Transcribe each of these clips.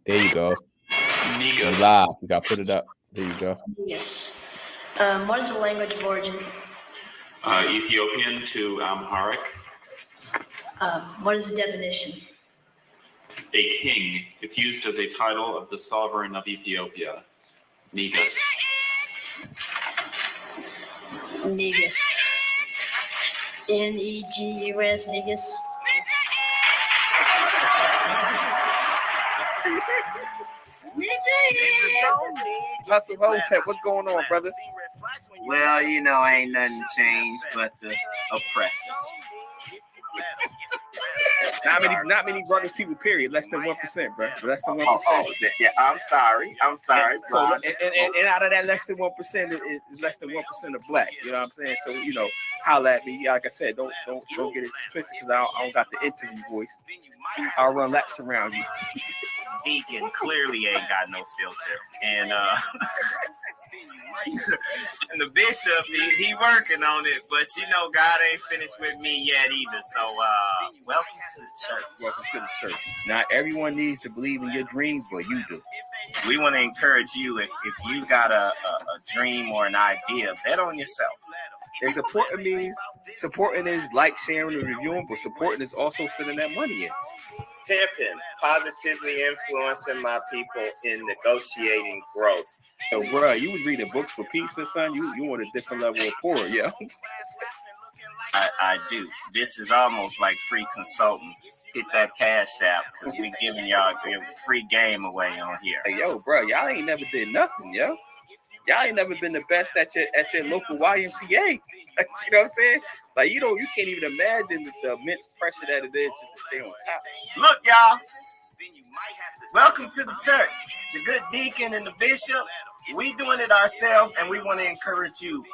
There you go. Negus. Live. You got to put it up. There you go. Negus. What is the language of origin? Ethiopian to Amharic. What is the definition? A king. It's used as a title of the sovereign of Ethiopia. Negus. Negus. Negus. Negus. Hustle Hotep, what's going on, brother? Well, you know, ain't nothing changed but the oppressors. Not many brothers, people. Period. Less than 1%, bro. Less than 1%. Yeah, I'm sorry. So, and out of that less than 1% is less than 1% of black. You know what I'm saying? So, you know, holla at me. Like I said, don't get it twisted because I don't got the interview voice. I'll run laps around you. Deacon clearly ain't got no filter, and and the bishop he working on it, but you know God ain't finished with me yet either. So welcome to the church. Welcome to the church. Not everyone needs to believe in your dreams, but you do. We want to encourage you if you got a dream or an idea, bet on yourself. And supporting is like sharing and reviewing, but supporting is also sending that money in. P.I.M.P.I.N.G, positively influencing my people in negotiating growth. So, bro, you was reading books for pizza, son. You on a different level of poor, yeah. I do. This is almost like free consulting. Hit that cash app because we giving y'all free game away on here. Hey, yo, bro, y'all ain't never did nothing, yo. Y'all ain't never been the best at your local YMCA. You know what I'm saying? Like, you can't even imagine the immense pressure that it is just to stay on top. Look, y'all. Welcome to the church. The good deacon and the bishop. We doing it ourselves, and we want to encourage you.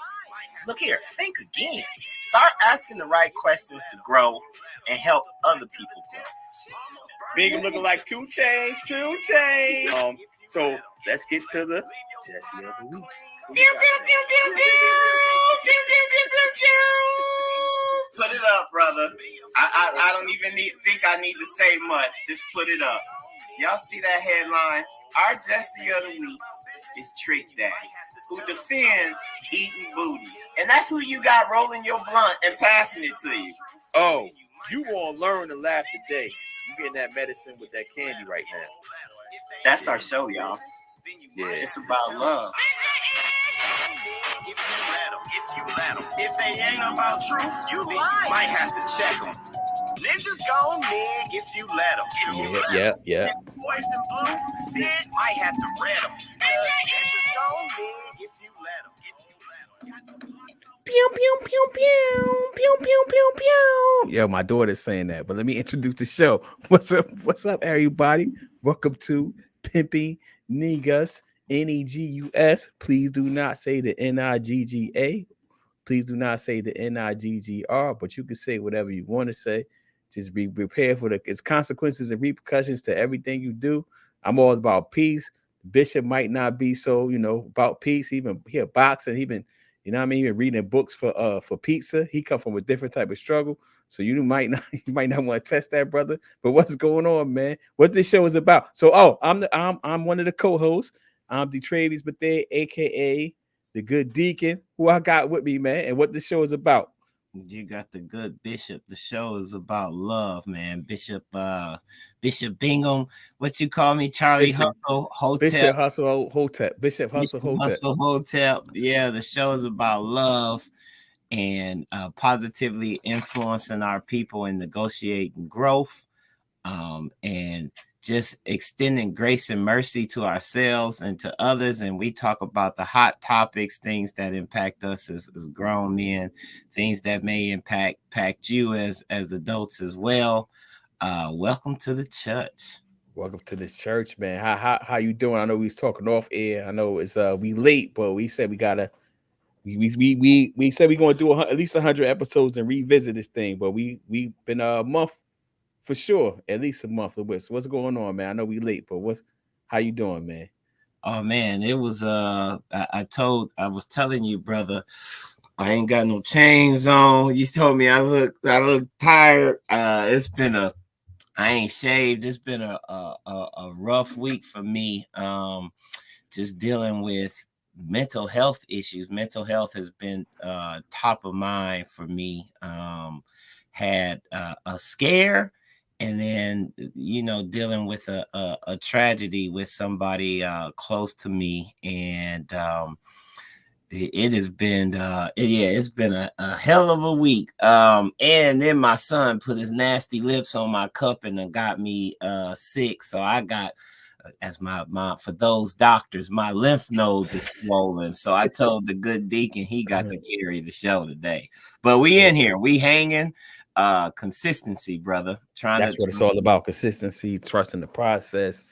Look here. Think again. Start asking the right questions to grow and help other people grow. Bingham looking like 2 Chainz. So let's get to the Jesse of the week. Put it up, brother. I don't even think I need to say much. Just put it up. Y'all see that headline? Our Jesse of the week is Trick Daddy, who defends eating booties. And that's who you got rolling your blunt and passing it to you. Oh, you gonna learn to laugh today. You getting that medicine with that candy right now. That's our show, y'all. Yeah. It's about love. If you let them. If they ain't about truth, you might have to check them. Ninjas gon' nig if you let them. Yeah. Boys in blue, stand might have to read them. Ninjas gon' nig if you let them. Pew, pew, pew, pew, pew, pew, pew, pew. Yo, my daughter's saying that, but let me introduce the show. What's up, everybody? Welcome to P.I.M.P.I.N.G, Negus, Negus. Please do not say the Nigga. Please do not say the Niggr, but you can say whatever you want to say. Just be prepared for its consequences and repercussions to everything you do. I'm all about peace. Bishop might not be so, about peace. He a boxer. He been, even reading books for pizza. He come from a different type of struggle. So you might not want to test that, brother. But what's going on, man? What this show is about? So, I'm one of the co-hosts. I'm DeTravius Bethea, aka the good deacon, who I got with me, man, and what this show is about. You got the good bishop. The show is about love, man. Bishop Bingham. What you call me, Charlie Hustle Hotep. Bishop Hustle Hotep. Bishop Hustle Hotep. Hustle Hotep. Yeah, the show is about love and positively influencing our people in negotiating growth, and just extending grace and mercy to ourselves and to others. And we talk about the hot topics, things that impact us as grown men, things that may impact you as adults as well. Welcome to the church. Welcome to the church, man. How you doing? I know we was talking off air. I know it's we late, but we said we gotta we said we're gonna do at least 100 episodes and revisit this thing, but we been a month. For sure, at least a month of this. What's going on, man? I know we late, but how you doing, man? Oh man, it was I was telling you, brother, I ain't got no chains on. You told me I look tired. It's been a I ain't shaved. It's been a rough week for me. Just dealing with mental health issues. Mental health has been top of mind for me. Had a scare, and then dealing with a tragedy with somebody close to me, and it has been it's been a hell of a week. And then my son put his nasty lips on my cup and then got me sick. So I got, as my for those doctors, my lymph nodes is swollen. So I told the good deacon he got to carry the show today. But we in here, we hanging. Consistency, brother. That's what it's all about. Consistency, trusting the process,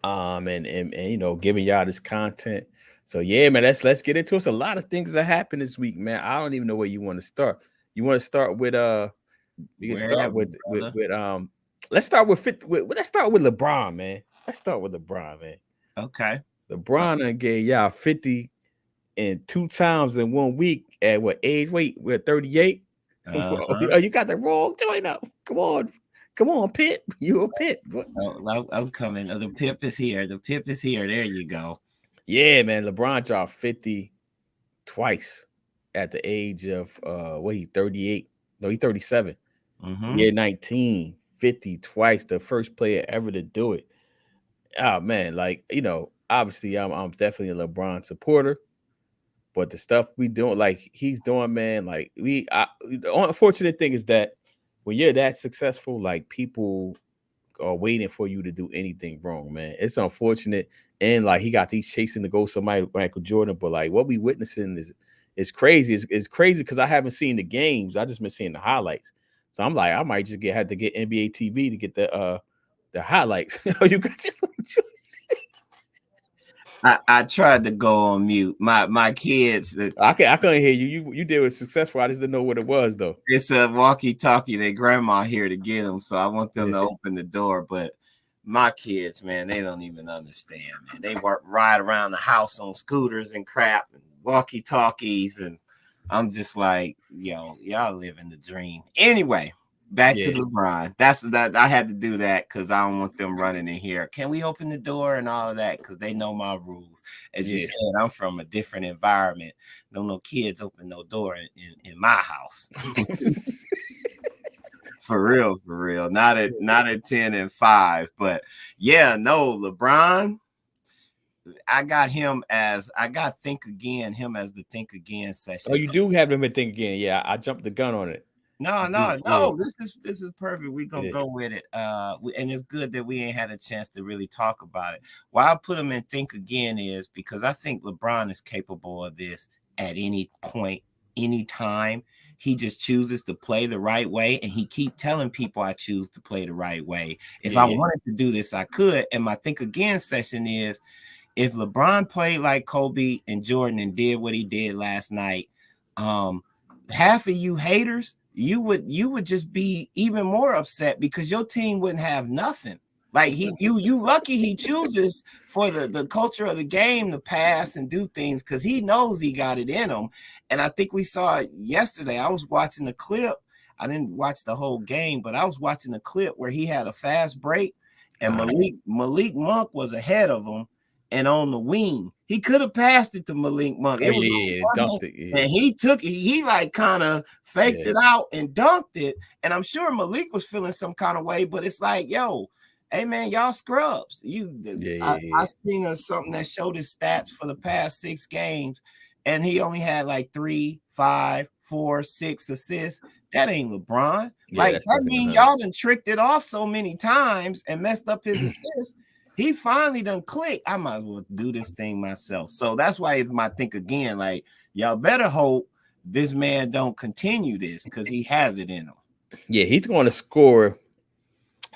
and giving y'all this content. So yeah, man, let's get into it. It's a lot of things that happened this week, man. I don't even know where you want to start. You want to start with we can start with let's start with LeBron, man. Let's start with LeBron, man. Okay. LeBron gave y'all 50 and 2 times in 1 week at what age? Wait, we're 38. Oh, you got the wrong joint up. Come on, Pip. You a Pip. I'm coming. The Pip is here. The Pip is here. There you go. Yeah, man. LeBron dropped 50 twice at the age of he 38. No, he's 37. Year 19, 50 twice. The first player ever to do it. Oh man, obviously I'm definitely a LeBron supporter. But the stuff we doing, like he's doing, man, like the unfortunate thing is that when you're that successful, like people are waiting for you to do anything wrong, man. It's unfortunate. And like he's chasing to go somebody Michael Jordan, but like what we witnessing is crazy. It's crazy because I haven't seen the games. I just been seeing the highlights. So I'm like, I might just have to get NBA TV to get the highlights. You got your I tried to go on mute. My kids. I couldn't hear you. You did it successful. I just didn't know what it was though. It's a walkie-talkie. Their grandma here to get them, so I want them to open the door. But my kids, man, they don't even understand. Man, they ride around the house on scooters and crap and walkie-talkies, and I'm just like, yo, y'all living the dream. Anyway. Back to LeBron. That I had to do that because I don't want them running in here. Can we open the door and all of that? Because they know my rules. As you said, I'm from a different environment. No kids open no door in my house. For real. Not at 10 and 5. But yeah, no, LeBron. I got Think Again, him as the Think Again session. Oh, you do have him at Think Again. Yeah, I jumped the gun on it. No. This is perfect. We're gonna go with it. And it's good that we ain't had a chance to really talk about it. Why I put him in Think Again is because I think LeBron is capable of this at any point, any time. He just chooses to play the right way, and he keep telling people I choose to play the right way. If I wanted to do this, I could. And my Think Again session is if LeBron played like Kobe and Jordan and did what he did last night, half of you haters, you would just be even more upset because your team wouldn't have nothing. Like you lucky he chooses for the culture of the game to pass and do things because he knows he got it in him. And I think we saw it yesterday. I was watching the clip. I didn't watch the whole game, but I was watching the clip where he had a fast break and Malik Monk was ahead of him. And on the wing, he could have passed it to Malik Monk. And he took it. He like kind of faked it out and dunked it. And I'm sure Malik was feeling some kind of way, but it's like, yo, hey man, y'all scrubs. I seen something that showed his stats for the past 6 games, and he only had like 3, 5, 4, 6 assists. That ain't LeBron. That means y'all done tricked it off so many times and messed up his assists. He finally done clicked. I might as well do this thing myself. So that's why it's my Think Again. Like, y'all better hope this man don't continue this because he has it in him. Yeah, he's going to score.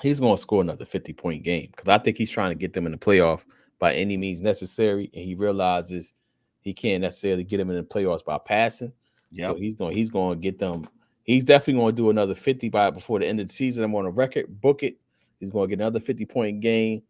He's going to score another 50-point game because I think he's trying to get them in the playoff by any means necessary, and he realizes he can't necessarily get them in the playoffs by passing. So he's going to get them. He's definitely going to do another 50 before the end of the season. I'm on a record, book it. He's going to get another 50-point game.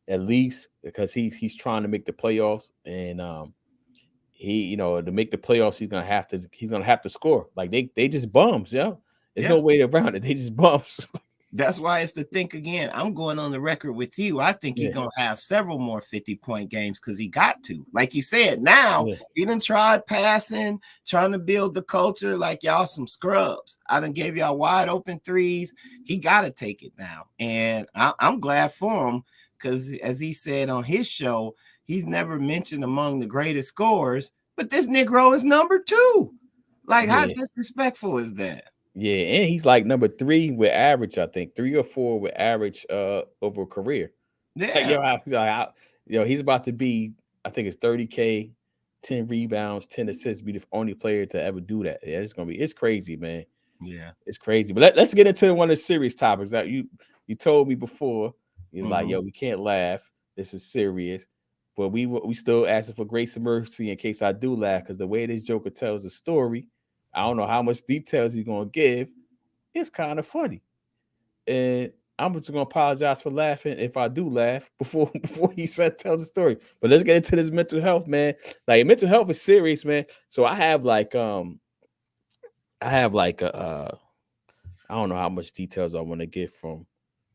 At least because he's trying to make the playoffs, and to make the playoffs he's gonna have to score. Like they just bums, There's no way around it. They just bums. That's why it's the think again. I'm going on the record with you. I think he's Yeah. gonna have several more 50-point games because he got to. Like you said, now Yeah. he done tried passing, trying to build the culture like y'all some scrubs. I done gave y'all wide open threes. He got to take it now. And I'm glad for him because, as he said on his show, he's never mentioned among the greatest scorers, but this Negro is number 2. Like, how Yeah. disrespectful is that? Yeah, and he's like number 3 with average, I think 3 or 4 with average over a career. Like, Yeah. he's about to be, I think it's 30K, 10 rebounds, 10 assists, be the only player to ever do that. Yeah, it's crazy, man. Yeah. It's crazy. But let's get into one of the serious topics that you told me before. He's like, Mhm. yo, we can't laugh. This is serious. But we still asking for grace and mercy in case I do laugh, because the way this Joker tells the story, I don't know how much details he's gonna give. It's kind of funny. And I'm just gonna apologize for laughing if I do laugh before he tells the story. But let's get into this mental health, man. Like, mental health is serious, man. So I have like a I don't know how much details I want to get from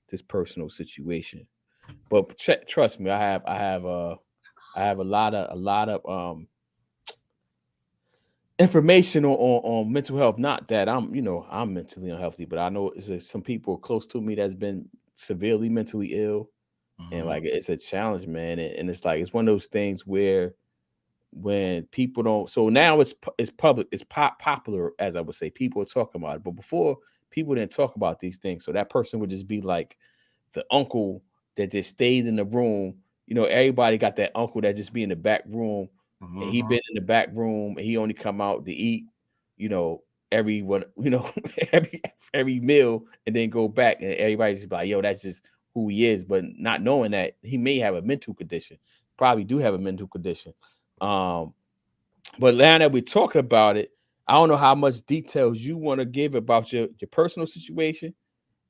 this personal situation, but trust me, I have a lot of information on mental health. Not that I'm mentally unhealthy, but I know some people close to me that's been severely mentally ill, and Mhm. like it's a challenge, man. And it's like it's one of those things where when people don't, so now it's public, it's popular, as I would say, people are talking about it. But before, people didn't talk about these things, so that person would just be like the uncle that just stayed in the room. Everybody got that uncle that just be in the back room, and he Mhm. been in the back room, and he only come out to eat, you know, every what every meal, and then go back, and everybody just be like, yo, that's just who he is. But not knowing that he may have a mental condition, probably do have a mental condition. um but now that we're talking about it, I don't know how much details you want to give about your personal situation,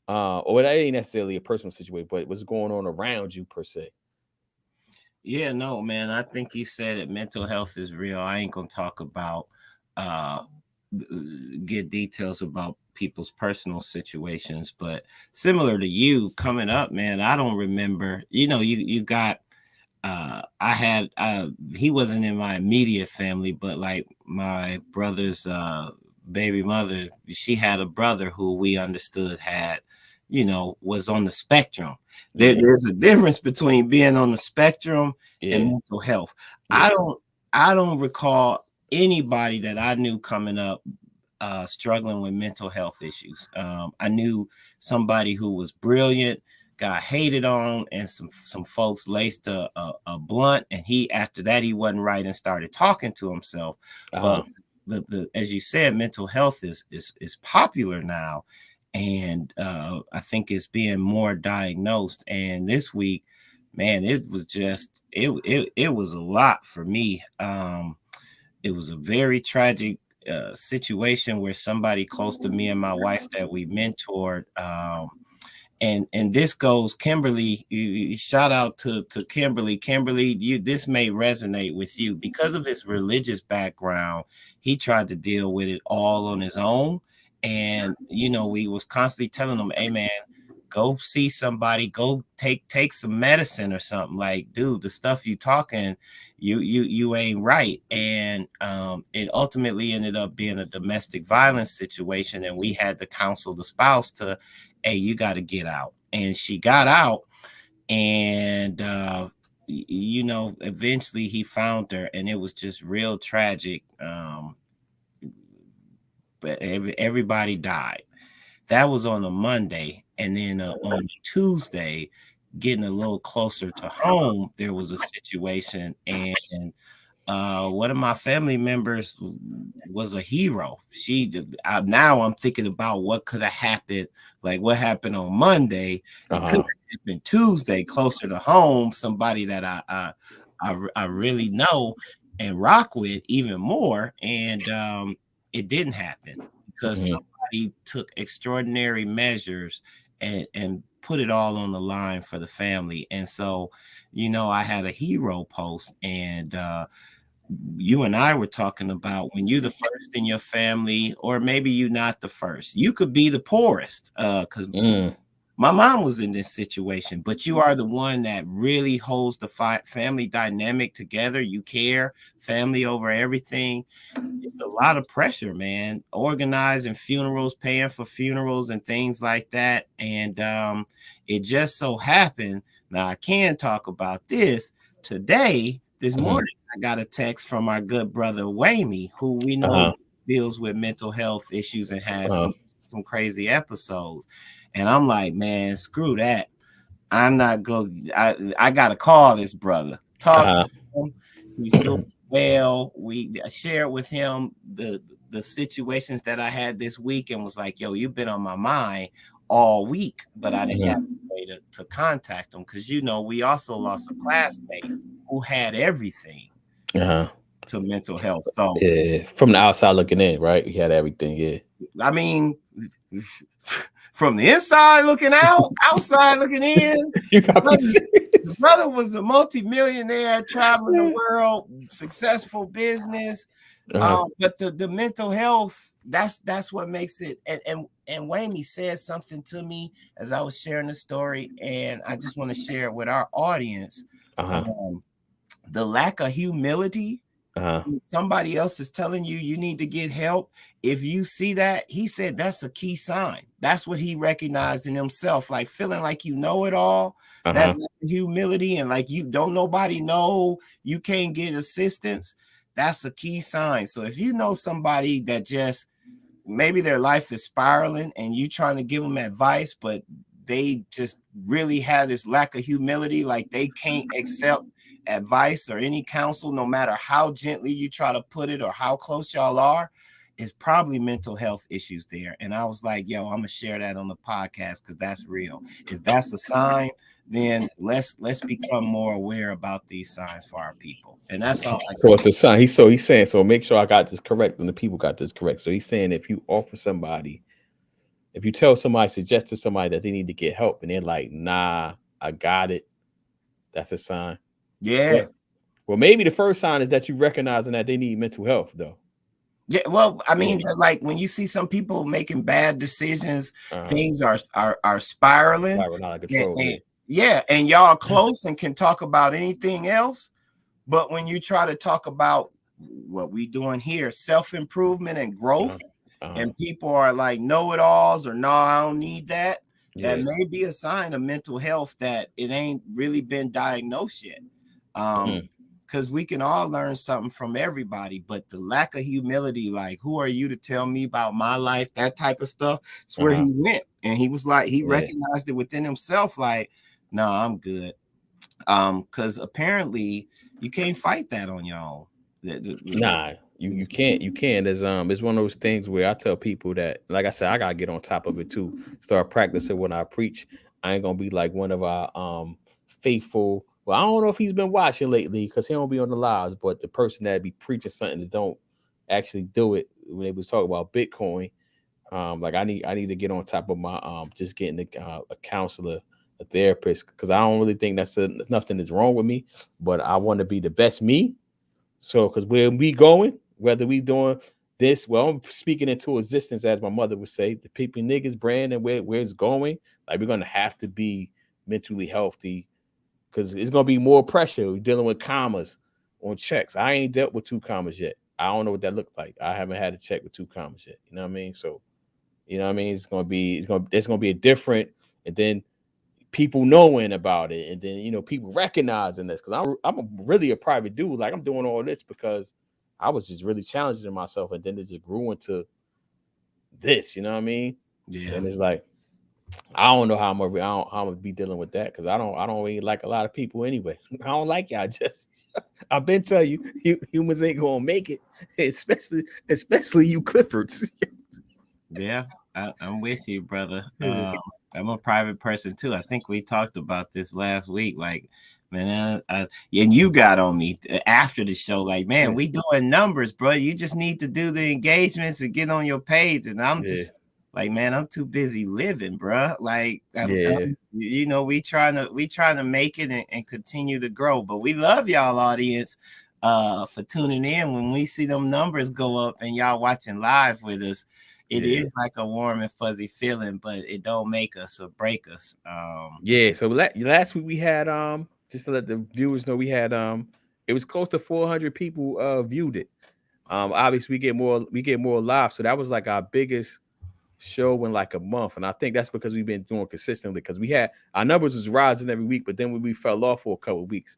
or that ain't necessarily a personal situation, but what's going on around you per se. Yeah, no, man. I think you said it. Mental health is real. I ain't gonna talk about uh get details about people's personal situations, but similar to you coming up, man, I don't remember. You got I had he wasn't in my immediate family, but like my brother's baby mother, she had a brother who we understood had, was on the spectrum. Yeah, There's a difference between being on the spectrum and yeah, mental health. yeah. I don't recall anybody that I knew coming up struggling with mental health issues. I knew somebody who was brilliant, got hated on, and some folks laced a blunt, and he after that he wasn't right and started talking to himself. But Uh-huh. the as you said, mental health is popular now, and I think it's being more diagnosed. And this week, man, it was just it was a lot for me. It was a very tragic situation where somebody close to me and my wife that we mentored, and this goes Kimberly. Shout out to Kimberly, this may resonate with you because of his religious background. He tried to deal with it all on his own, and we was constantly telling him, hey man, go see somebody, go take some medicine or something. Like, dude, the stuff you talking, you ain't right. And it ultimately ended up being a domestic violence situation, and we had to counsel the spouse to, hey, you got to get out. And she got out, and eventually he found her, and it was just real tragic. But everybody died. That was on a Monday, and then on Tuesday, getting a little closer to home, there was a situation, and one of my family members was a hero. Now I'm thinking about what could have happened, like what happened on Monday. It could Uh-huh. have happened Tuesday, closer to home. Somebody that I really know and rock with even more, and it didn't happen because Mhm. somebody took extraordinary measures and put it all on the line for the family. And so, I had a hero post, and you and I were talking about when you're the first in your family, or maybe you're not the first. You could be the poorest, because Mm. My mom was in this situation, but you are the one that really holds the family dynamic together. You care, family over everything. It's a lot of pressure, man. Organizing funerals, paying for funerals and things like that. And it just so happened. Now I can talk about this today. This morning, I got a text from our good brother Wamey, who we know deals with mental health issues and has some crazy episodes. And I'm like, man, screw that. I'm not going. I got to call this brother. Talk to him. He's doing well. We shared with him the situations that I had this week and was like, yo, you've been on my mind all week, but I didn't have a way to contact him because, you know, we also lost a classmate who had everything to mental health. So yeah, from the outside looking in, right? He had everything. Yeah, I mean, from the inside looking out, outside looking in. You got me serious. Brother was a multi-millionaire, traveling the world, successful business. But the mental health, that's what makes it. And Wamey said something to me as I was sharing the story, and I just want to share it with our audience. The lack of humility. Somebody else is telling you need to get help. If you see that, he said that's a key sign. That's what he recognized in himself, like feeling like you know it all. That humility and like you don't nobody know, you can't get assistance. That's a key sign. So if you know somebody that just maybe their life is spiraling and you trying to give them advice, but they just really have this lack of humility, like they can't accept advice or any counsel, no matter how gently you try to put it or how close y'all are, is probably mental health issues there. And I was like, yo, I'm gonna share that on the podcast because that's real. If that's a sign, then let's become more aware about these signs for our people. And that's all. So it's a sign. He's saying, so make sure I got this correct and the people got this correct. So he's saying if you offer somebody, if you tell somebody, suggest to somebody that they need to get help and they're like, nah, I got it, that's a sign. Yeah. Well, maybe the first sign is that you recognizing that they need mental health, though. Yeah, well, I mean, like when you see some people making bad decisions, things are spiraling. Spiraling out of control. And y'all are close and can talk about anything else. But when you try to talk about what we doing here, self-improvement and growth, and people are like know-it-alls or no, I don't need that. That may be a sign of mental health that it ain't really been diagnosed yet. Because we can all learn something from everybody, but the lack of humility, like, who are you to tell me about my life? That type of stuff. It's where he went. And he was like, he recognized it within himself, like, no, I'm good. Because apparently you can't fight that on your own. Nah, you can't. You can. It's one of those things where I tell people that, like I said, I gotta get on top of it too. Start practicing when I preach. I ain't gonna be like one of our faithful. Well, I don't know if he's been watching lately because he don't be on the lives, but the person that be preaching something that don't actually do it when they was talking about Bitcoin, like I need to get on top of my just getting a counselor, a therapist, because I don't really think that's nothing is wrong with me, but I want to be the best me. So, because where we going, whether we doing this, well, I'm speaking into existence, as my mother would say, the P.I.M.P.I.N.G brand and where it's going, like we're gonna have to be mentally healthy. Because it's gonna be more pressure. We're dealing with commas on checks. I ain't dealt with 2 commas yet. I don't know what that looked like. I haven't had a check with 2 commas yet. You know what I mean? So, you know what I mean? There's gonna be a different, and then people knowing about it, and then people recognizing this. Because I'm really a private dude. Like I'm doing all this because I was just really challenging myself, and then it just grew into this. You know what I mean? Yeah. And it's like, I don't know how I'm gonna be dealing with that because I don't really like a lot of people anyway. I don't like y'all. I've been telling you, humans ain't gonna make it, especially you Cliffords. Yeah, I'm with you, brother. I'm a private person too. I think we talked about this last week. Like, man, and you got on me after the show. Like, man, we doing numbers, bro. You just need to do the engagements and get on your page. And I'm just like, man, I'm too busy living, bro. Like, we trying to make it and continue to grow. But we love y'all audience for tuning in. When we see them numbers go up and y'all watching live with us, it Yeah. is like a warm and fuzzy feeling, but it don't make us or break us. Yeah. So last week we had just to let the viewers know, we had it was close to 400 people viewed it. Obviously we get more live, so that was like our biggest show in like a month, and I think that's because we've been doing consistently, because we had our numbers was rising every week, but then when we fell off for a couple of weeks,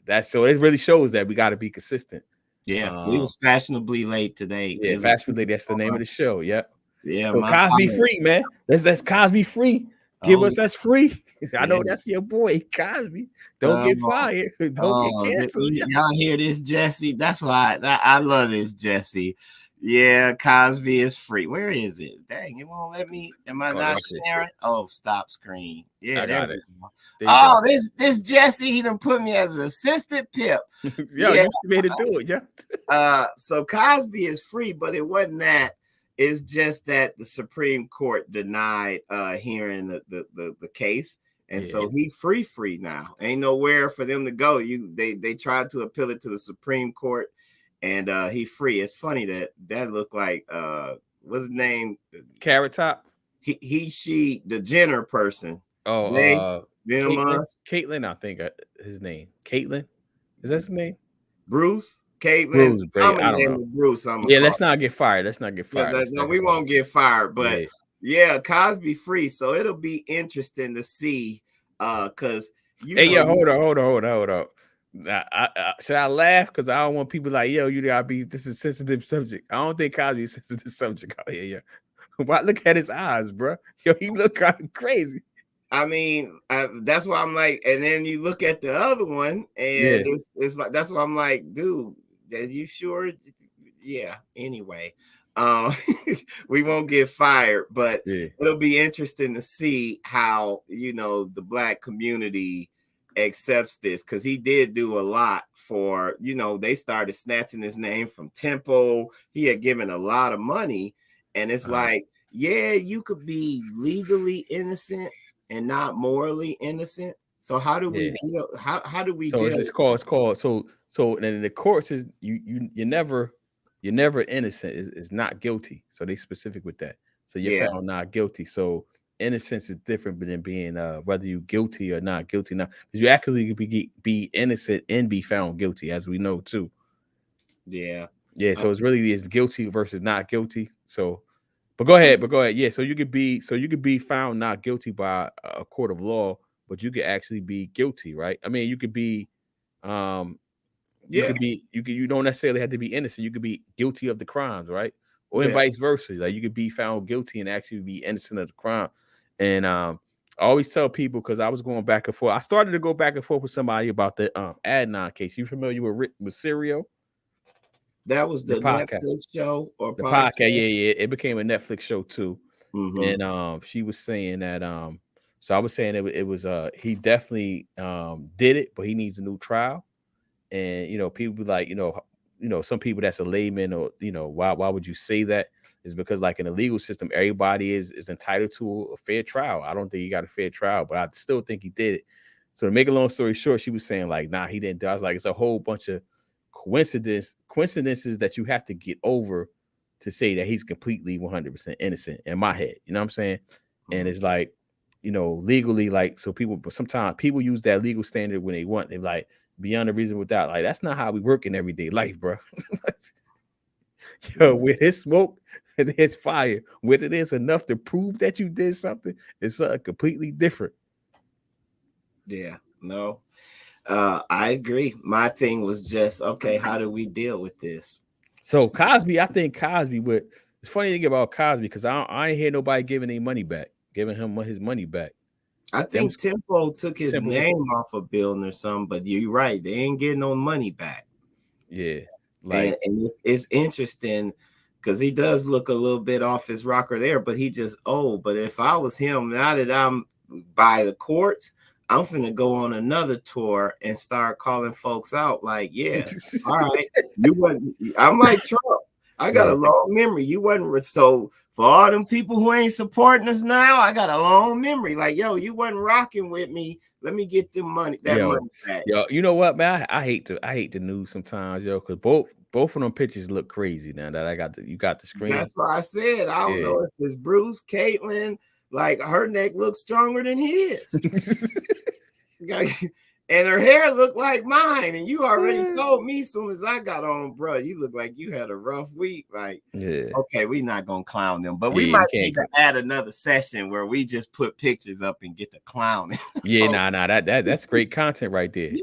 that's so it really shows that we got to be consistent. Yeah, we was fashionably late today. Yeah, Fashionably, that's the name of the show. Yep. Yeah, So Cosby free, man. That's Cosby free. Give us that's free. I know that's your boy, Cosby. Don't get fired. Don't get canceled. Y'all hear this, Jesse? That's why I love this, Jesse. Yeah, Cosby is free. Where is it? Dang, it won't let me. Am I not sharing? Oh, stop screen. Yeah, I got it. Oh, this Jesse, he done put me as an assistant pimp. Yo, you made it do it, yeah. So Cosby is free, but it wasn't that. It's just that the Supreme Court denied hearing the case, and so he free now. Ain't nowhere for them to go. They tried to appeal it to the Supreme Court, and he free. It's funny that looked like what's his name? Carrot Top. She the Jenner person. Oh, Caitlyn, I think his name. Caitlyn, is that his name? Bruce. Caitlyn, I don't know. Bruce. Let's not get fired. No, we won't get fired. But yeah, Cosby free. So it'll be interesting to see. Cause hold on. Should I laugh? Because I don't want people like, yo, you gotta be. This is a sensitive subject. I don't think Cosby is a sensitive subject out here. Yeah. Why look at his eyes, bro? Yo, he look kind of crazy. I mean, that's why I'm like, and then you look at the other one, and it's like that's why I'm like, dude. Are you sure? Yeah. Anyway, we won't get fired, but it'll be interesting to see how the Black community accepts this, because he did do a lot for they started snatching his name from Temple. He had given a lot of money, and it's like, yeah, you could be legally innocent and not morally innocent. So how do we deal? How do we? So it's called. So in the courts is you're never innocent. Is not guilty. So they specific with that. So you're found not guilty. So innocence is different than being whether you're guilty or not guilty. Now, because you actually could be innocent and be found guilty, as we know too. Yeah. So it's really guilty versus not guilty. So, but go ahead. Yeah. So you could be found not guilty by a court of law, but you could actually be guilty, right? I mean, you could be you don't necessarily have to be innocent. You could be guilty of the crimes, right? Or vice versa. Like you could be found guilty and actually be innocent of the crime. And I always tell people, because I was going back and forth. I started to go back and forth with somebody about the Adnan case. You familiar with Serial? That was the Netflix show or the podcast? Yeah. It became a Netflix show too. Mm-hmm. And she was saying that so I was saying it was he definitely did it, but he needs a new trial. And people be like, some people that's a layman, or why would you say that? Is because like in the legal system, everybody is entitled to a fair trial. I don't think he got a fair trial, but I still think he did it. So to make a long story short, she was saying like, nah, he didn't do it. I was like, it's a whole bunch of coincidences that you have to get over to say that he's completely 100% innocent in my head. You know what I'm saying? And it's like, legally, like, so sometimes people use that legal standard when they want. They're like, beyond a reasonable doubt. Like, that's not how we work in everyday life, bro. Yo, with his smoke and his fire, whether there's enough to prove that you did something, it's something completely different. Yeah, no, I agree. My thing was just, okay, how do we deal with this? So Cosby, I think Cosby would. It's funny thing about Cosby, because I ain't hear nobody giving him his money back. I think Tempo took his name off a building or something, but you're right. They ain't getting no money back. Yeah. And it's interesting because he does look a little bit off his rocker there, but he just old. But if I was him, now that I'm by the courts, I'm finna go on another tour and start calling folks out. Like, yeah, all right. I'm like Trump. I got a long memory. You wasn't so for all them people who ain't supporting us now. I got a long memory. Like, yo, you wasn't rocking with me. Let me get them money. Money back. Yo, you know what, man? I hate the news sometimes, yo, because both of them pictures look crazy now that you got the screen. That's why I said I don't know if it's Bruce, Caitlyn, like her neck looks stronger than his. And her hair looked like mine. And you already told me as soon as I got on, bro, you look like you had a rough week. Like, okay, we're not gonna clown them, but we might need to add another session where we just put pictures up and get the clowning. That's great content right there.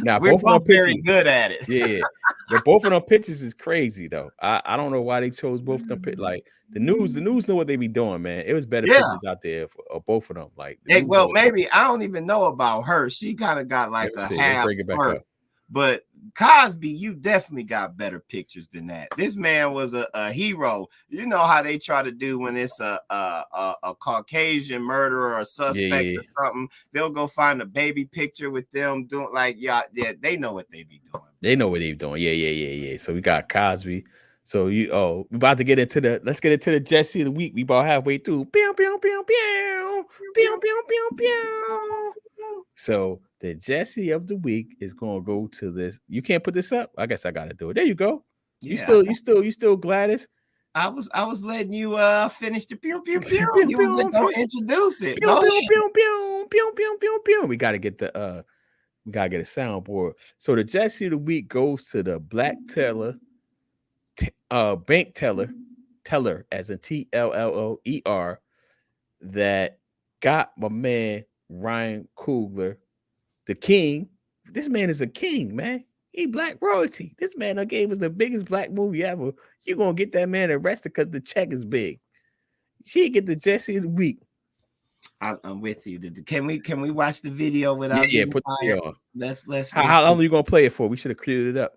Now we're both of them pictures very good at it. But both of them pictures is crazy though. I don't know why they chose both of them. Like the news know what they be doing, man. It was better pictures out there for both of them. Like, maybe I don't even know about her. She kind of got like a half bring it back up. But Cosby, you definitely got better pictures than that. This man was a hero. You know how they try to do when it's a Caucasian murderer or suspect or something. They'll go find a baby picture with them doing they know what they be doing. They know what they doing. Yeah. So we got Cosby. So we about to get into let's get into the Jesse of the week. We about halfway through. Pew, pew, pew, pew. Pew, pew, pew, pew. So the Jesse of the week is gonna go to this. You can't put this up. I guess I gotta do it. There you go. Yeah. You still Gladys. I was letting you finish the pew pew pew. You was gonna introduce it. Pew, pew, pew, pew, pew, pew, pew, pew. We gotta get a soundboard. So the Jesse of the week goes to the black teller, bank teller as in TLLOER, that got my man Ryan Coogler, the king. This man is a king, man. He black royalty. This man gave us the biggest black movie ever. You're gonna get that man arrested because the check is big. She get the Jesse of the week. I'm with you. Can we watch the video without? Put the video on. Let's. How long are you gonna play it for? We should have queued it up.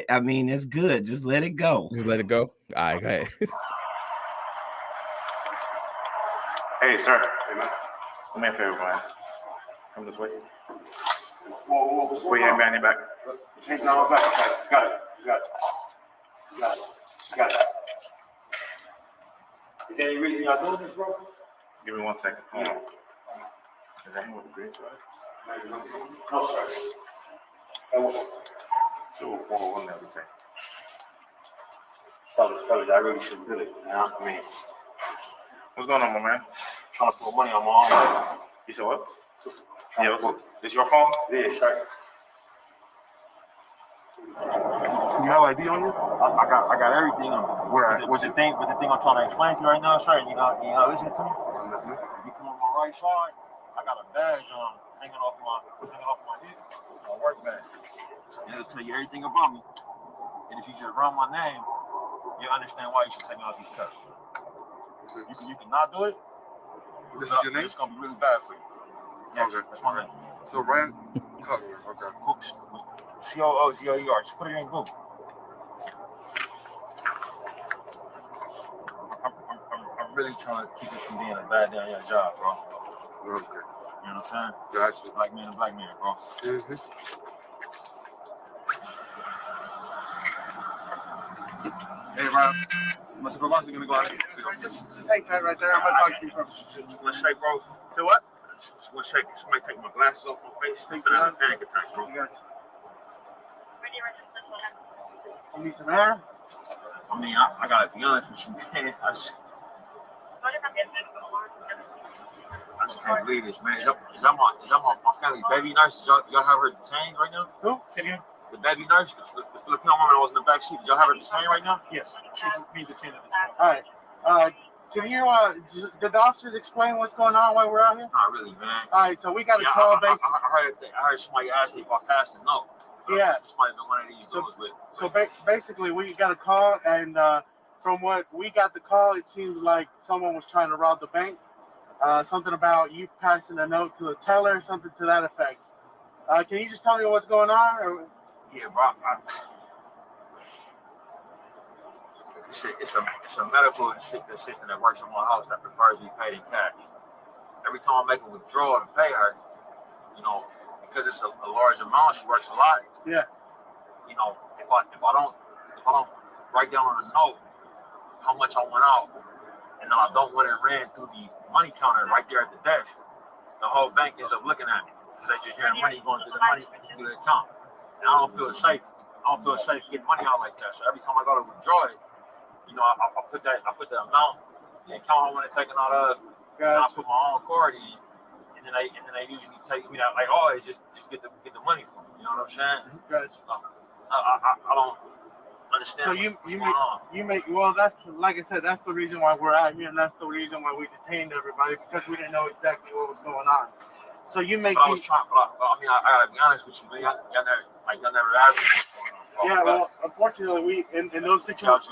I mean, it's good. Just let it go. Just let it go. All right, go ahead. Hey, sir. Hey, man. Do me a favor, man. Come this way. Whoa. Put your hand behind your back. Change now back. Got it. Is there any reason y'all doing this, bro? Give me 1 second. Hold on. Is that more great, right? No, sir. 241 everything. Fellas, I really should do it. I mean, what's going on, my man? Trying to put money on my own. You said what? Yeah, what's up? This your phone? Yeah, sure. You have ID on you? I got everything on. What's the thing? But the thing I'm trying to explain to you right now, sir, you know, listen to me. I'm listening. You come on my right side. I got a badge on hanging off my hip. My work badge. And it'll tell you everything about me. And if you just run my name, you'll understand why you should take me out these cuts. You can not do it. This is your name? It's gonna be really bad for you. Yeah, okay. That's my name. So Ryan Cutler, okay. COOGLER. Just put it in Google. I'm really trying to keep it from being a bad damn young job, bro. Okay. You know what I'm saying? Gotcha. Black man and black man, bro. Mm-hmm. Hey, Ryan. My supervisor's gonna go out here. Just hang tight right there. I'm gonna talk to you first. You wanna shake, bro? Say what? Just wanna shake. Somebody take my glasses off my face. Think that I'm a panic attack, bro. You got you. I need some air. I mean, I gotta be honest with you, man. I just can't believe this, man. Is that my family's baby nurse? Y'all have her detained right now? Who? Sit here. The baby nurse, the Filipino woman that was in the back seat. Did y'all have her detained right now? Yes, she's being detained at this point. All right. Can you did the officers explain what's going on while we're out here? Not really, man. All right, so we got a call based. I heard somebody ask me if I passed a note. Yeah. This might have been one of these dudes with. So basically, we got a call, and from what we got the call, it seems like someone was trying to rob the bank. Something about you passing a note to a teller, something to that effect. Can you just tell me what's going on? Or? Yeah, bro. It's a medical assistant that works in my house that prefers to be paid in cash. Every time I make a withdrawal to pay her, you know, because it's a large amount, she works a lot. Yeah. You know, if I don't write down on a note how much I went out, and then I don't want it ran through the money counter right there at the desk, the whole bank ends up looking at me because they just hear the money going through the account, and I don't feel safe don't feel safe getting money out like that. So every time I go to withdraw it, you know, I put the amount and count on when it's taken out of. And I put my own card in, and then they usually take me out like always just get the money from me. You know what I'm saying? Gotcha. I don't understand. So you make well. That's like I said. That's the reason why we're out here, and that's the reason why we detained everybody, because we didn't know exactly what was going on. So you make. I was trying. I gotta be honest with you, man. Y'all never asked me. Yeah. Well, unfortunately, in those situations.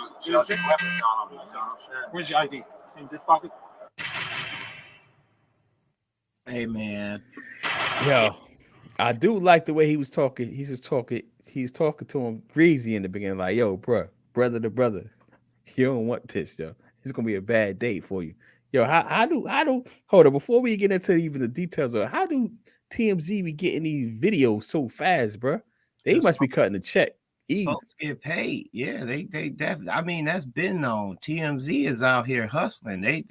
Where's your ID? In this pocket. Hey, man. Yo, I do like the way he was talking. He's talking to him greasy in the beginning, like, yo, brother to brother. You don't want this, yo. It's gonna be a bad day for you. Yo, how do hold on before we get into even the details of how do TMZ be getting these videos so fast, bro? They must be cutting the check. Easy. Folks get paid. Yeah, they definitely. I mean, that's been known. TMZ is out here hustling. They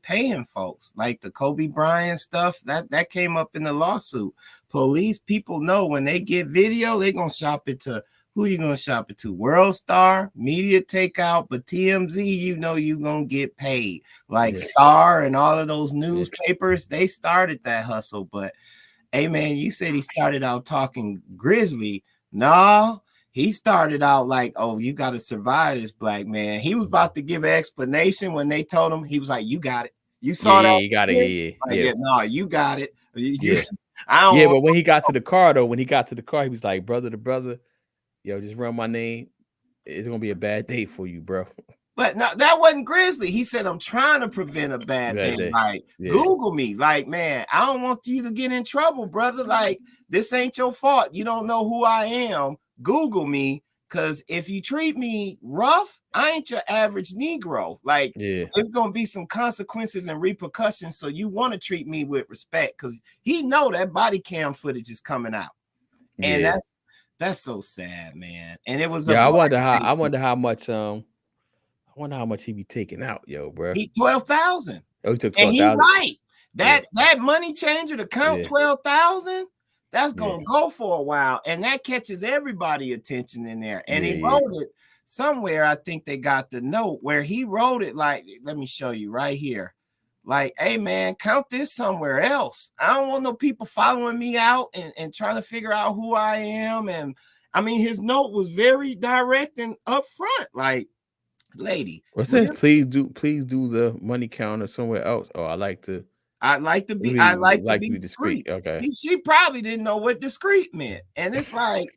paying folks like the Kobe Bryant stuff that came up in the lawsuit. Police people know when they get video, they gonna shop it to who you gonna shop it to? World Star, Media Takeout, but TMZ, you know you gonna get paid. Like Star and all of those newspapers, they started that hustle. But hey, man, you said he started out talking grizzly. No. He started out like, oh, you got to survive this, black man. He was about to give an explanation when they told him. He was like, you got it. You saw that? You got it. Yeah. No, you got it. But when he got to the car, he was like, brother to brother, yo, just run my name. It's going to be a bad day for you, bro. But no, that wasn't grizzly. He said, I'm trying to prevent a bad day. Like, Google me. Like, man, I don't want you to get in trouble, brother. Like, this ain't your fault. You don't know who I am. Google me, because if you treat me rough, I ain't your average Negro. Like, there's gonna be some consequences and repercussions. So you want to treat me with respect, because he know that body cam footage is coming out, and that's so sad, man. And it was I wonder how much he be taking out, yo, bro. He 12,000. Oh, he took 12,000. And he right. That money changer to count 12,000. That's gonna go for a while, and that catches everybody attention in there. And he wrote it somewhere. I think they got the note where he wrote it. Like, let me show you right here. Like, hey man, count this somewhere else. I don't want no people following me out and trying to figure out who I am. And I mean, his note was very direct and upfront. Like, lady, what's that? Please do the money counter somewhere else. Oh, I like to be discreet. Okay. She probably didn't know what discreet meant. And it's like,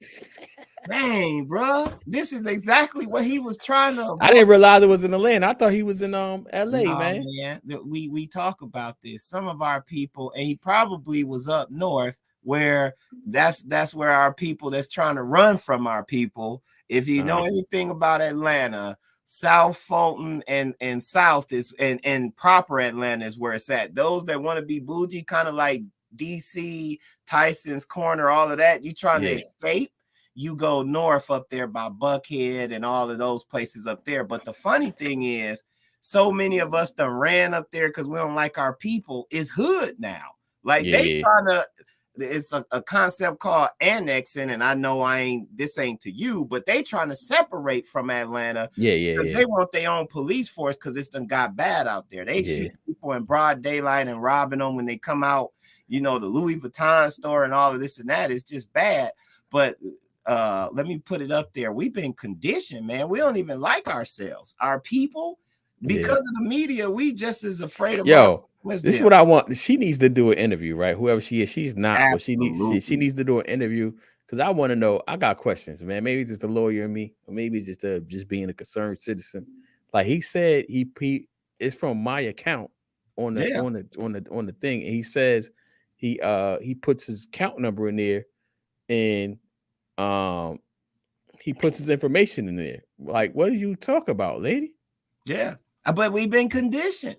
dang, bro, this is exactly what he was trying to avoid. I didn't realize it was in Atlanta. I thought he was in LA, man. We talk about this. Some of our people, and he probably was up north, where that's where our people that's trying to run from our people. If you know anything about Atlanta, South Fulton and South is and proper Atlanta is where it's at. Those that want to be bougie, kind of like DC, Tyson's Corner, all of that, you trying to escape, you go north up there by Buckhead and all of those places up there. But the funny thing is, so many of us done ran up there because we don't like our people is hood now. Like they trying to, it's a concept called annexing, and I know this ain't to you, but they trying to separate from Atlanta. They want their own police force because it's done got bad out there. They shoot people in broad daylight and robbing them when they come out, you know, the Louis Vuitton store and all of this and that. It's just bad. But let me put it up there. We've been conditioned, man. We don't even like ourselves. Our people, because of the media, we just as afraid of this is what I want. She needs to do an interview, right? Whoever she is, she's not. But she needs to do an interview, because I want to know. I got questions, man. Maybe it's just the lawyer in me, or maybe it's just being a concerned citizen. Like he said, he it's from my account on the thing, and he says he puts his account number in there, and he puts his information in there. Like, what do you talk about, lady? Yeah, but we've been conditioned.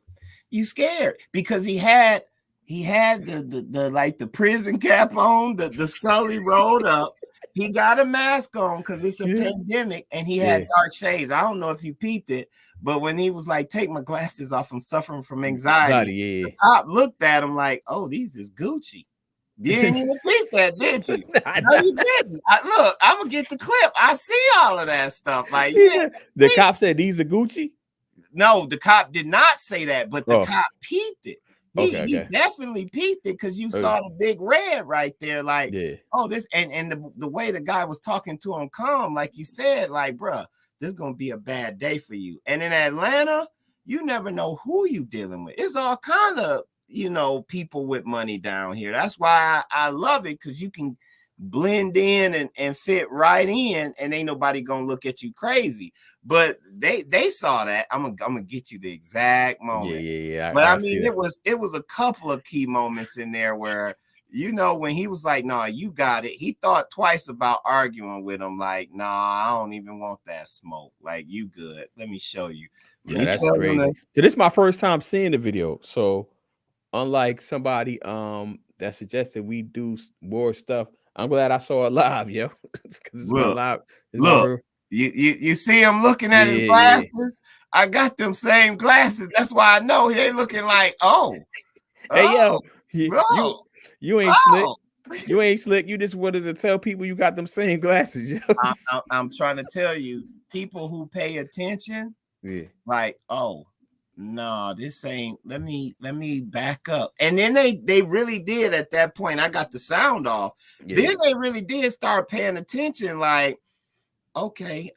You scared because he had the like the prison cap on, the Scully rolled up. He got a mask on because it's a pandemic, and he had dark shades. I don't know if you peeped it, but when he was like, "Take my glasses off, I'm suffering from anxiety," the cop looked at him like, "Oh, these is Gucci." You didn't even think that, did you? Nah, No, you didn't. Look, I'm gonna get the clip. I see all of that stuff. Like, yeah, the cop said these are Gucci. no, the cop did not say that, but the cop peeped it. He definitely peeped it because you saw the big red right there. Like, oh, this and the way the guy was talking to him calm, like you said, like, bruh, this is gonna be a bad day for you. And in Atlanta, you never know who you dealing with. It's all kind of, you know, people with money down here. That's why I love it, because you can blend in and fit right in, and ain't nobody gonna look at you crazy. But they saw that. I'm gonna get you the exact moment. Yeah. But I mean, it was a couple of key moments in there where, you know, when he was like, "Nah, you got it," he thought twice about arguing with him. Like, "Nah, I don't even want that smoke. Like, you good? Let me show you." Yeah, that's crazy. So this is my first time seeing the video. So unlike somebody that suggested we do more stuff, I'm glad I saw it live, yo. Because it's my live. Look. You see him looking at his glasses? Yeah. I got them same glasses. That's why I know he ain't looking like, hey, yo, you ain't slick. You ain't slick. You just wanted to tell people you got them same glasses, yo. I'm trying to tell you, people who pay attention, like, oh, no, this ain't, let me back up. And then they really did at that point. I got the sound off. Then they really did start paying attention, like, okay,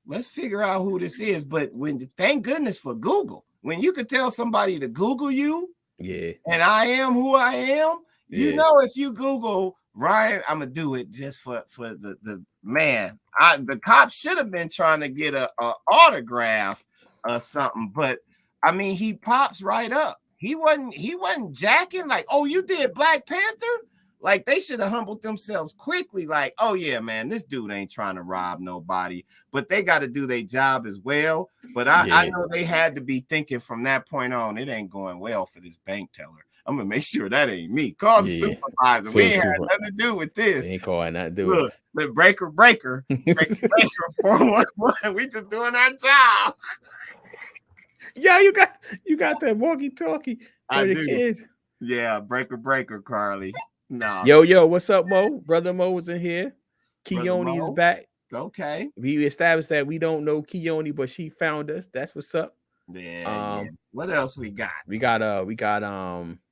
let's figure out who this is. But thank goodness for Google. When you could tell somebody to Google you, and I am who I am, you know, if you Google Ryan, I'm gonna do it just for the man. The cops should have been trying to get a autograph or something, but I mean, he pops right up. He wasn't jacking like, oh, you did Black Panther? Like, they should have humbled themselves quickly. Like, oh yeah, man, this dude ain't trying to rob nobody, but they got to do their job as well. But I know they had to be thinking from that point on, it ain't going well for this bank teller. I'm gonna make sure that ain't me. Call the supervisor. We ain't had nothing to do with this. Ain't calling that do it. Breaker. 411. We just doing our job. Yeah, you got that walkie-talkie for your kids. Yeah, breaker, Carly. No. Yo, what's up, Mo? Brother Mo was in here. Keone is back. Okay. We established that we don't know Keone, but she found us. That's what's up. Yeah. What else we got? We got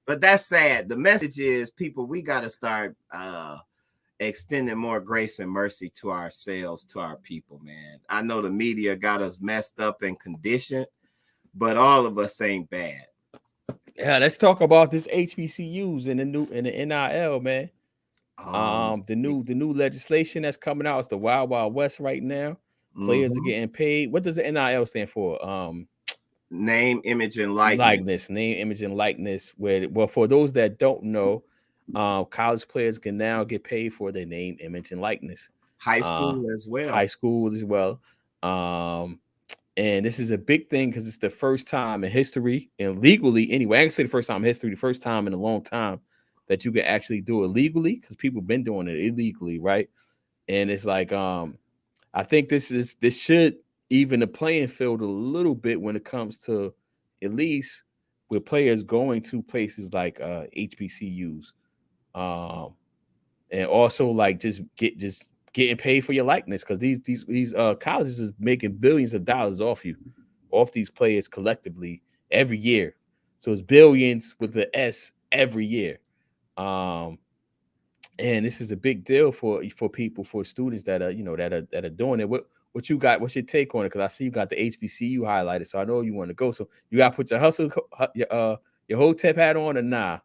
But that's sad. The message is, people, we gotta start extending more grace and mercy to ourselves, to our people, man. I know the media got us messed up and conditioned, but all of us ain't bad. Yeah, let's talk about this HBCUs and the NIL, man. The new legislation that's coming out is the Wild Wild West right now. Players are getting paid. What does the NIL stand for? Name, image, and likeness. Name, image, and likeness. Well, for those that don't know, college players can now get paid for their name, image, and likeness. High school as well. And this is a big thing because it's the first time in history, and legally anyway, I can say the first time in history, the first time in a long time that you can actually do it legally, because people have been doing it illegally, right? And it's like, I think this should even the playing field a little bit when it comes to, at least with players going to places like HBCUs, and also like just getting paid for your likeness, because these colleges is making billions of dollars off these players collectively every year. So it's billions with the S every year. And this is a big deal for people, for students that are that are doing it. What you got? What's your take on it? Because I see you got the HBCU highlighted, so I know you want to go. So you got to put your whole tip hat on, or nah?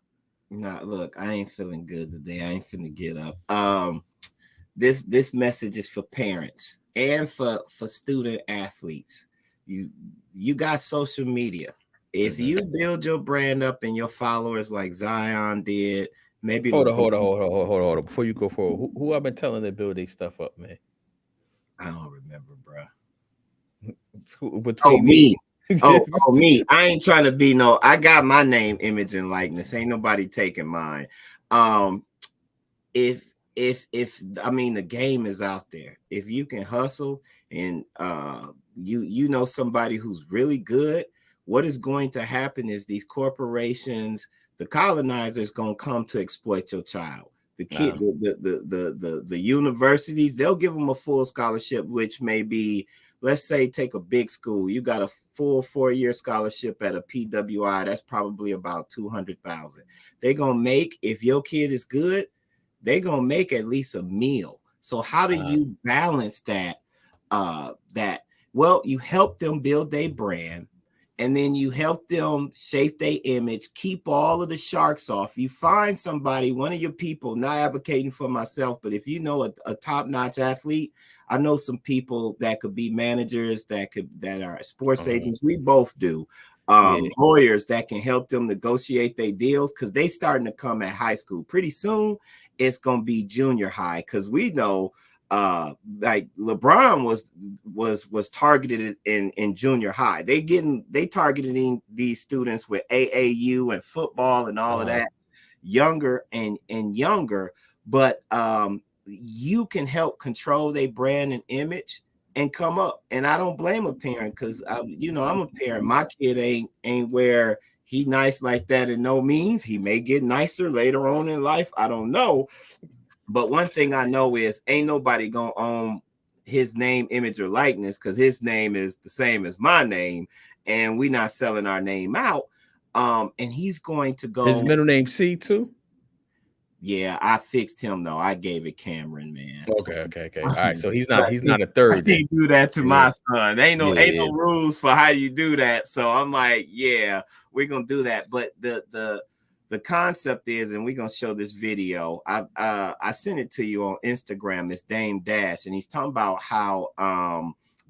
Nah, look, I ain't feeling good today. I ain't finna get up. This message is for parents and for student athletes. You got social media. If you build your brand up and your followers like Zion did, maybe hold on. Before you go forward, who I've been telling to build their stuff up, man? I don't remember, bro. Me. Me. I ain't trying to be I got my name, image, and likeness. Ain't nobody taking mine. If I mean, the game is out there. If you can hustle and you know somebody who's really good, what is going to happen is these corporations, The colonizer is going to come to exploit your child. The kid, the universities, they'll give them a full scholarship, which may be, let's say, take a big school. You got a full 4-year scholarship at a PWI. That's probably about $200,000. They're going to make, if your kid is good, they're going to make at least a meal. So how do you balance that? Well, you help them build their brand, and then you help them shape their image, keep all of the sharks off. You find somebody, one of your people, not advocating for myself, but if you know a top-notch athlete, I know some people that could be managers, that are sports agents. We both do. Lawyers that can help them negotiate their deals, because they starting to come at high school. Pretty soon, it's going to be junior high, because we know like LeBron was targeted in junior high. They targeting these students with AAU and football and all of that, younger and younger. But you can help control their brand and image and come up. And I don't blame a parent, because I'm a parent. My kid ain't where he nice like that in no means. He may get nicer later on in life. I don't know. But one thing I know is ain't nobody gonna own his name, image, or likeness, because his name is the same as my name, and we're not selling our name out. And he's going to go. His middle name C too. Yeah, I fixed him though. I gave it Cameron, man. Okay. All right, so he's not a third. I can't do that to my son. Ain't no rules for how you do that. So I'm like, yeah, we're gonna do that. But the concept is, and we're gonna show this video. I sent it to you on Instagram. It's Dame Dash, and he's talking about how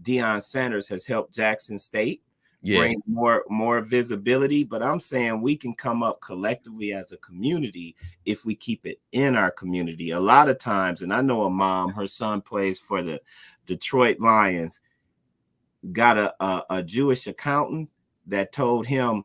Deion Sanders has helped Jackson State bring more visibility. But I'm saying we can come up collectively as a community if we keep it in our community. A lot of times, and I know a mom, her son plays for the Detroit Lions, got a Jewish accountant that told him,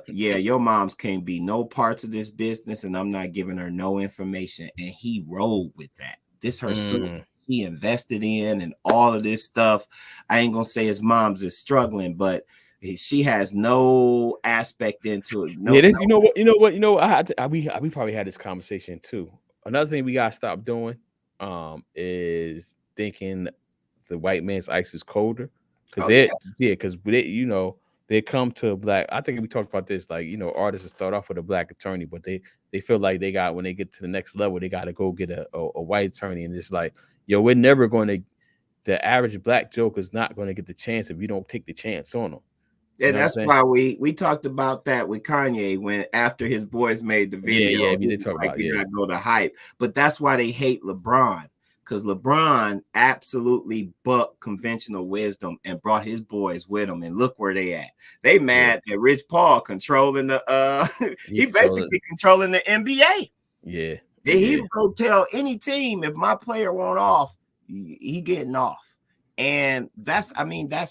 your mom's can't be no parts of this business, and I'm not giving her no information. And he rolled with that. This her son he invested in, and all of this stuff. I ain't gonna say his mom's is struggling, but she has no aspect into it. You know what? We probably had this conversation too. Another thing we gotta stop doing is thinking the white man's ice is colder, because they come to black. I think we talked about this, like, artists start off with a black attorney, but they feel like when they get to the next level, they got to go get a white attorney. And it's like, we're never going to, the average black joker is not going to get the chance if you don't take the chance on them. And that's why we talked about that with Kanye when after his boys made the video. We did talk about we gotta go to hype. But that's why they hate LeBron. Because LeBron absolutely bucked conventional wisdom and brought his boys with him, and look where they at. They mad that Rich Paul controlling the he basically controlling the NBA. Yeah. He would go tell any team, if my player won't off, he getting off. And that's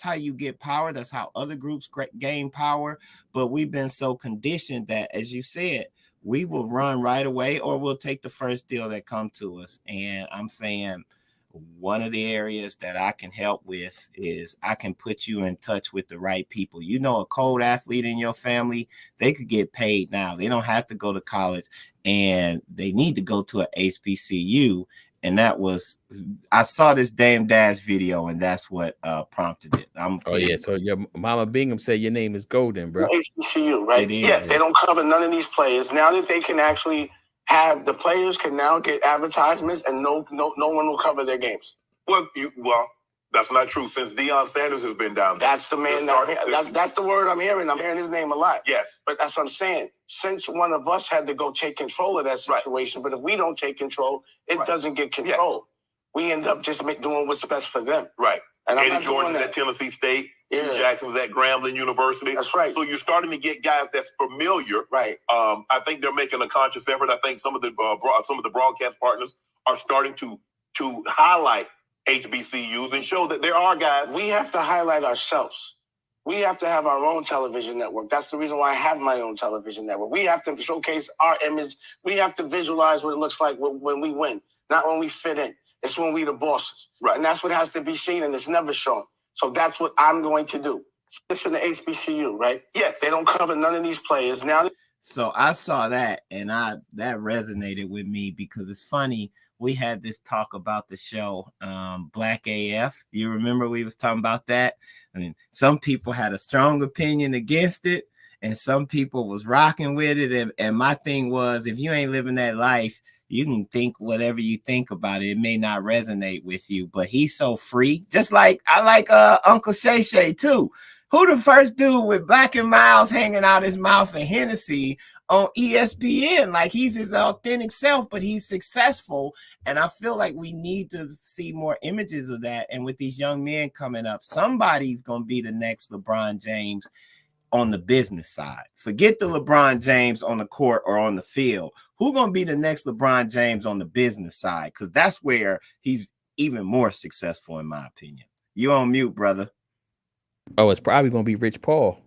how you get power. That's how other groups gain power. But we've been so conditioned that, as you said, we will run right away, or we'll take the first deal that come to us. And I'm saying one of the areas that I can help with is I can put you in touch with the right people. A code athlete in your family, they could get paid now. They don't have to go to college, and they need to go to an HBCU. And I saw this Dame Dash video, and that's what prompted it. So your Mama Bingham said your name is Golden, bro. HBCU, right? Yes, they don't cover none of these players. Now that they can actually have, the players can now get advertisements, and no one will cover their games. Well, that's not true. Since Deion Sanders has been down there. That's the man. That's the word I'm hearing. I'm hearing his name a lot. Yes. But that's what I'm saying. Since one of us had to go take control of that situation, but if we don't take control, it doesn't get controlled. We end up just doing what's best for them. Right. And Eddie George at Tennessee State. Jackson's at Grambling University. That's right. So you're starting to get guys that's familiar. Right. I think they're making a conscious effort. I think some of the broadcast partners are starting to highlight HBCUs and show that there are guys. We have to highlight ourselves. We have to have our own television network. That's the reason why I have my own television network. We have to showcase our image. We have to visualize what it looks like when we win, not when we fit in. It's when we the bosses. Right. And that's what has to be seen, and it's never shown. So that's what I'm going to do. Listen to HBCU, right? Yes. They don't cover none of these players. Now So I saw that, and that resonated with me because it's funny. We had this talk about the show Black AF. You remember we was talking about that? I mean, some people had a strong opinion against it, and some people was rocking with it. And my thing was, if you ain't living that life, you can think whatever you think about it. It may not resonate with you, but he's so free. Just like I like Uncle Shay Shay too. Who the first dude with Black and Miles hanging out his mouth and Hennessy on ESPN? Like, he's his authentic self, but he's successful. And I feel like we need to see more images of that. And with these young men coming up, somebody's going to be the next LeBron James on the business side. Forget the LeBron James on the court or on the field. Who's going to be the next LeBron James on the business side? Because that's where he's even more successful, in my opinion. You on mute, brother. Oh, it's probably going to be Rich Paul.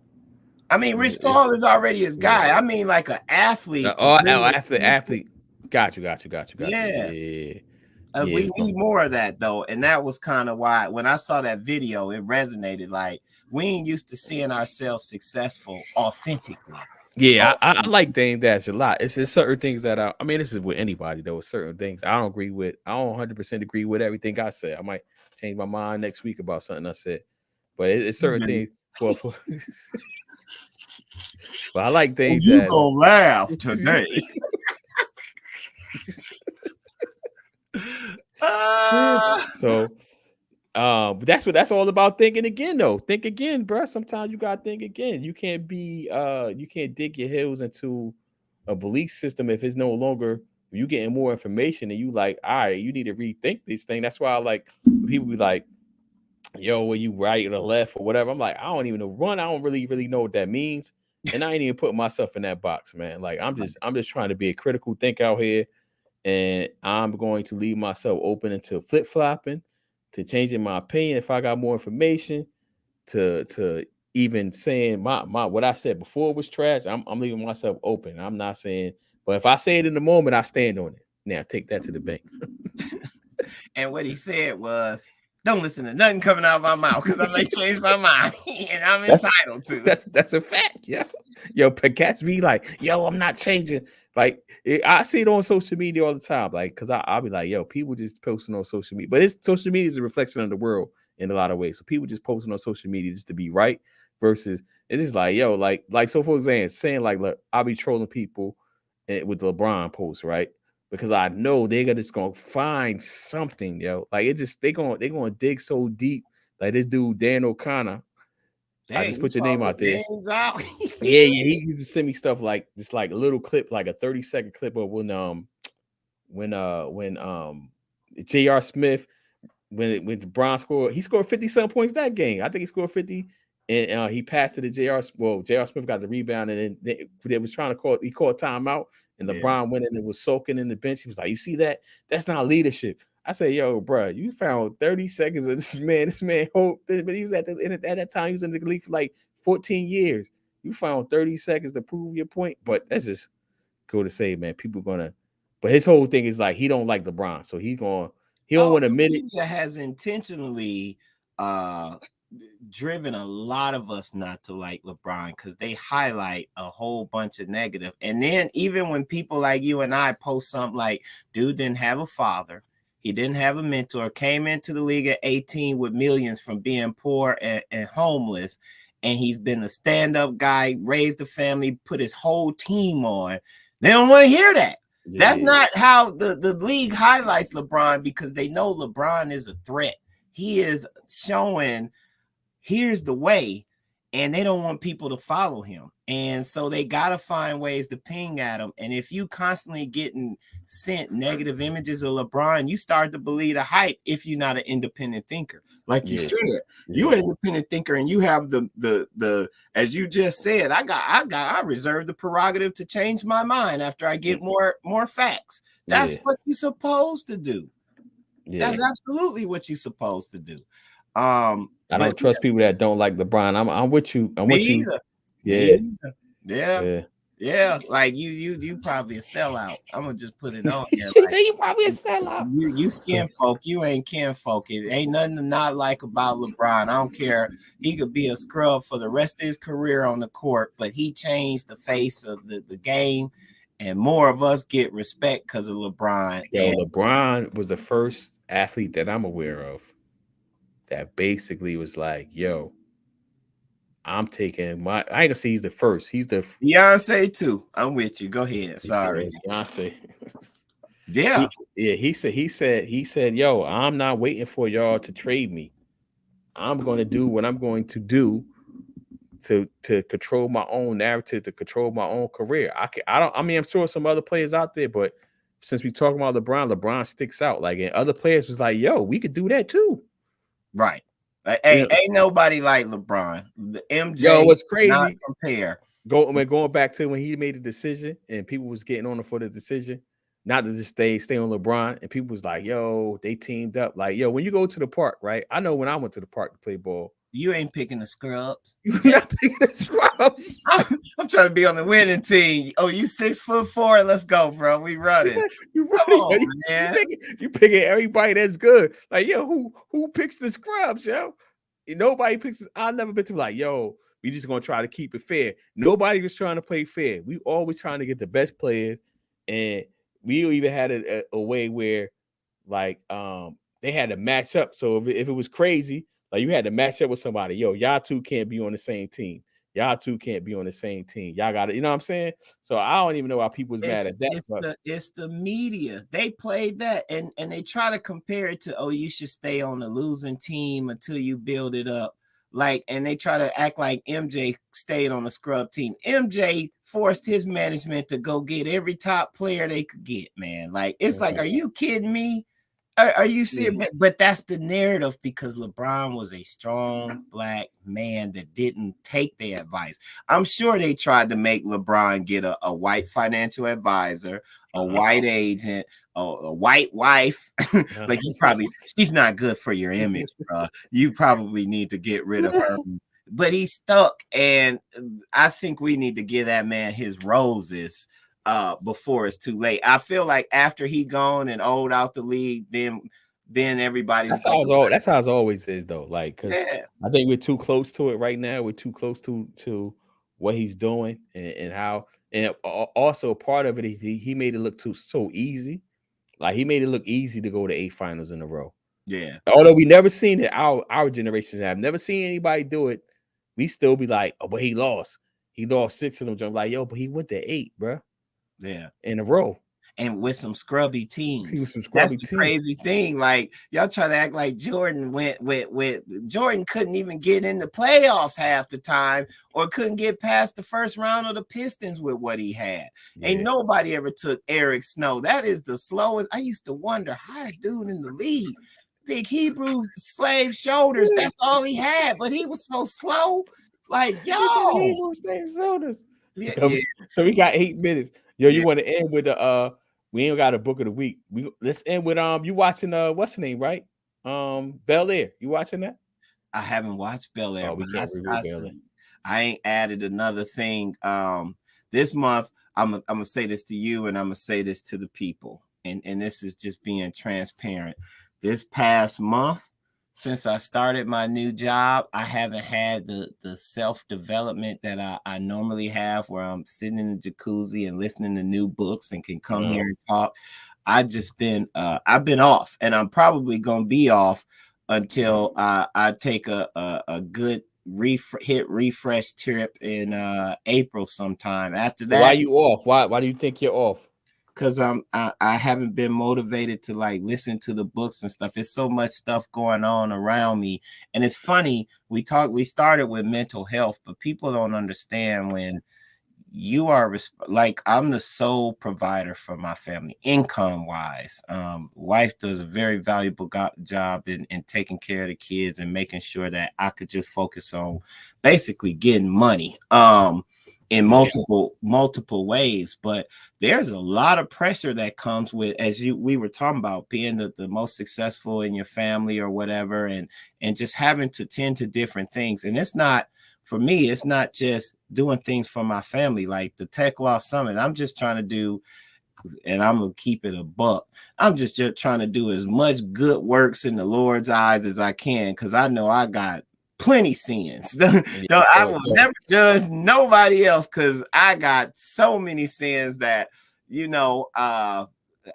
I mean, Rich Paul is already his guy. I mean, like an athlete. Athlete. Got you. Yeah. Yeah. We need more of that, though. And that was kind of why when I saw that video, it resonated. Like, we ain't used to seeing ourselves successful authentically. Yeah, I like Dame Dash a lot. It's just certain things that I mean, this is with anybody, though. Certain things I don't agree with. I don't 100% agree with everything I said. I might change my mind next week about something I said. But it's certain things. For but I like things you that gonna laugh today. So but that's all about thinking again, though. Think again, bro. Sometimes you gotta think again. You can't dig your heels into a belief system if it's no longer you getting more information and you like, all right, you need to rethink this thing. That's why I like people be like, yo, when you right or left or whatever. I'm like, I don't even know. I don't really know what that means. And I ain't even putting myself in that box, man. Like, I'm just trying to be a critical thinker out here. And I'm going to leave myself open until flip-flopping, to changing my opinion if I got more information, to even saying my what I said before was trash. I'm leaving myself open. I'm not saying, but if I say it in the moment, I stand on it. Now take that to the bank. And what he said was, don't listen to nothing coming out of my mouth because I may change my mind and I'm entitled to. That's a fact. Yeah. Yo, cats be like, yo, I'm not changing. Like, I see it on social media all the time. Like, because I'll be like, yo, people just posting on social media. But social media is a reflection of the world in a lot of ways. So people just posting on social media just to be right versus it's just like, yo, like so for example, saying like, look, I'll be trolling people with the LeBron post, right? Because I know they're just gonna find something, yo. Like they're gonna dig so deep. Like this dude Dan O'Connor. I just put your name out there. Yeah, he used to send me stuff like just like a little clip, like a 30-second clip of when J.R. Smith when LeBron scored, he scored 50-some points that game. I think he scored 50, and he passed to the J.R. Well, J.R. Smith got the rebound, and then they was trying to he called timeout. And LeBron went in and was soaking in the bench. He was like, you see that? That's not leadership. I said, yo, bro, you found 30 seconds of this man. This man, but he was at that time, he was in the league for like 14 years. You found 30 seconds to prove your point. But that's just cool to say, man. People gonna, but his whole thing is like, he don't like LeBron. So he don't want to admit it. Has intentionally driven a lot of us not to like LeBron because they highlight a whole bunch of negative. And then even when people like you and I post something like, dude didn't have a father, he didn't have a mentor, came into the league at 18 with millions from being poor and homeless, and he's been a stand-up guy, raised a family, put his whole team on. They don't want to hear that. Yeah. That's not how the league highlights LeBron, because they know LeBron is a threat. He is showing here's the way, and they don't want people to follow him. And so they got to find ways to ping at him. And if you constantly getting sent negative images of LeBron, you start to believe the hype if you're not an independent thinker. Like you said, you're an independent thinker, and you have the as you just said, I reserve the prerogative to change my mind after I get more facts. That's what you're supposed to do. That's absolutely what you're supposed to do. I don't trust people that don't like LeBron. I'm with you. I'm with you. Yeah. Yeah, like you probably a sellout. I'm gonna just put it on there. He Like, said you probably a sellout. you skin folk, you ain't kin folk. It ain't nothing to not like about LeBron. I don't care. He could be a scrub for the rest of his career on the court, but he changed the face of the game, and more of us get respect because of LeBron. Yo, And LeBron was the first athlete that I'm aware of that basically was like, yo, I'm taking my. I ain't gonna say he's the first. He's the Beyonce too. I'm with you. Go ahead. Sorry. Beyonce. Yeah. He said, yo, I'm not waiting for y'all to trade me. I'm gonna do what I'm going to do to control my own narrative, to control my own career. I mean, I'm sure some other players out there, but since we talking about LeBron sticks out. Like, and other players was like, yo, we could do that too. Right. Ain't nobody like LeBron. The MJ, yo, what's crazy? Not compare. Going back to when he made the decision and people was getting on him for the decision, not to just stay on LeBron, and people was like, yo, they teamed up. Like, yo, when you go to the park, right? I know when I went to the park to play ball, you ain't picking the scrubs. You're not picking the scrubs. I'm trying to be on the winning team. Oh, you 6'4"? Let's go, bro. We running. You running? You picking everybody that's good. Like, yo, who picks the scrubs, yo? Nobody picks. I've never been to like, yo, we just gonna try to keep it fair. Nobody was trying to play fair. We always trying to get the best players, and we even had a way where, like, they had to match up. So if it was crazy, like you had to match up with somebody. Yo, y'all two can't be on the same team. Y'all two can't be on the same team. Y'all got to, you know what I'm saying? So I don't even know why people was mad at that. It's the media. They played that and they try to compare it to, oh, you should stay on the losing team until you build it up. Like, and they try to act like MJ stayed on the scrub team. MJ forced his management to go get every top player they could get, man. Like, it's like, are you kidding me? Are you serious? Yeah. But that's the narrative because LeBron was a strong black man that didn't take their advice. I'm sure they tried to make LeBron get a white financial advisor, a white agent, a white wife. Like, she's not good for your image, bro. You probably need to get rid of her. But he's stuck, and I think we need to give that man his roses before it's too late. I feel like after he gone and old out the league, then everybody's that's how it always is though. Like, because I think we're too close to it right now. We're too close to what he's doing and how, and also part of it, he made it look so easy. Like, he made it look easy to go to 8 finals in a row. Yeah. Although we never seen it, our generation have never seen anybody do it. We still be like, oh, but he lost. He lost 6 of them. Like, yo, but he went to 8, bro. Yeah, in a row, and with some scrubby teams. That's the crazy thing. Like, y'all try to act like Jordan went with Jordan couldn't even get in the playoffs half the time, or couldn't get past the first round of the Pistons with what he had. Yeah. Ain't nobody ever took Eric Snow. That is the slowest. I used to wonder how this dude in the league, big Hebrew slave shoulders. That's all he had, but he was so slow. Like, yo, Hebrew slave shoulders. Yeah. So we got 8 minutes. Yo, you want to end with we ain't got a book of the week. Let's end with you watching what's the name, right? Bel Air. You watching that? I haven't watched Bel Air, but I ain't added another thing. This month I'm gonna say this to you, and I'm gonna say this to the people, and this is just being transparent. This past month, since I started my new job, I haven't had the self-development that I normally have, where I'm sitting in the jacuzzi and listening to new books and can come here and talk. I've been off, and I'm probably gonna be off until I take a good refresh trip in April sometime. After that, why are you off? Why do you think you're off? Because I haven't been motivated to like listen to the books and stuff. It's so much stuff going on around me. And it's funny, we started with mental health, but people don't understand when you are like, I'm the sole provider for my family, income wise. Wife does a very valuable job in taking care of the kids and making sure that I could just focus on basically getting money. In multiple ways, but there's a lot of pressure that comes with, as we were talking about, being the most successful in your family or whatever, and just having to tend to different things. And it's not for me, it's not just doing things for my family, like the Tech Law Summit. I'm just trying to do, and I'm gonna keep it a buck. I'm just trying to do as much good works in the Lord's eyes as I can, because I know I got plenty sins. I will never judge nobody else, because I got so many sins that, you know, I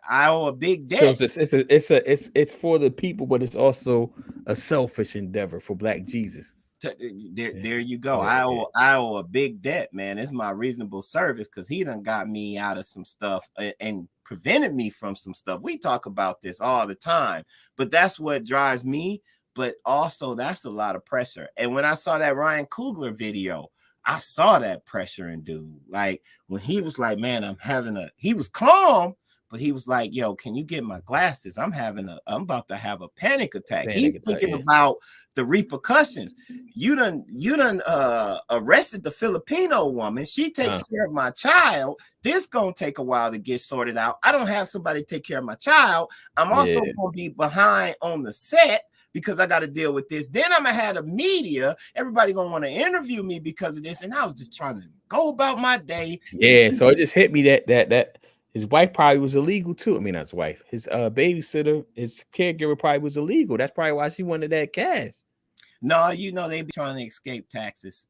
owe a big debt. So it's for the people, but it's also a selfish endeavor for Black Jesus. There you go. I owe a big debt, man. It's my reasonable service, because he done got me out of some stuff and prevented me from some stuff. We talk about this all the time, but that's what drives me. But also, that's a lot of pressure. And when I saw that Ryan Coogler video, I saw that pressure in dude. Like when he was like, man, he was calm, but he was like, yo, can you get my glasses? I'm about to have a panic attack. He's thinking about the repercussions. You done arrested the Filipino woman. She takes care of my child. This gonna take a while to get sorted out. I don't have somebody to take care of my child. I'm also gonna be behind on the set, because I got to deal with this. Then I'm gonna have the media. Everybody gonna want to interview me because of this. And I was just trying to go about my day. Yeah. So it just hit me that his wife probably was illegal too. I mean, not his wife. His babysitter, his caregiver probably was illegal. That's probably why she wanted that cash. No, you know, they be trying to escape taxes.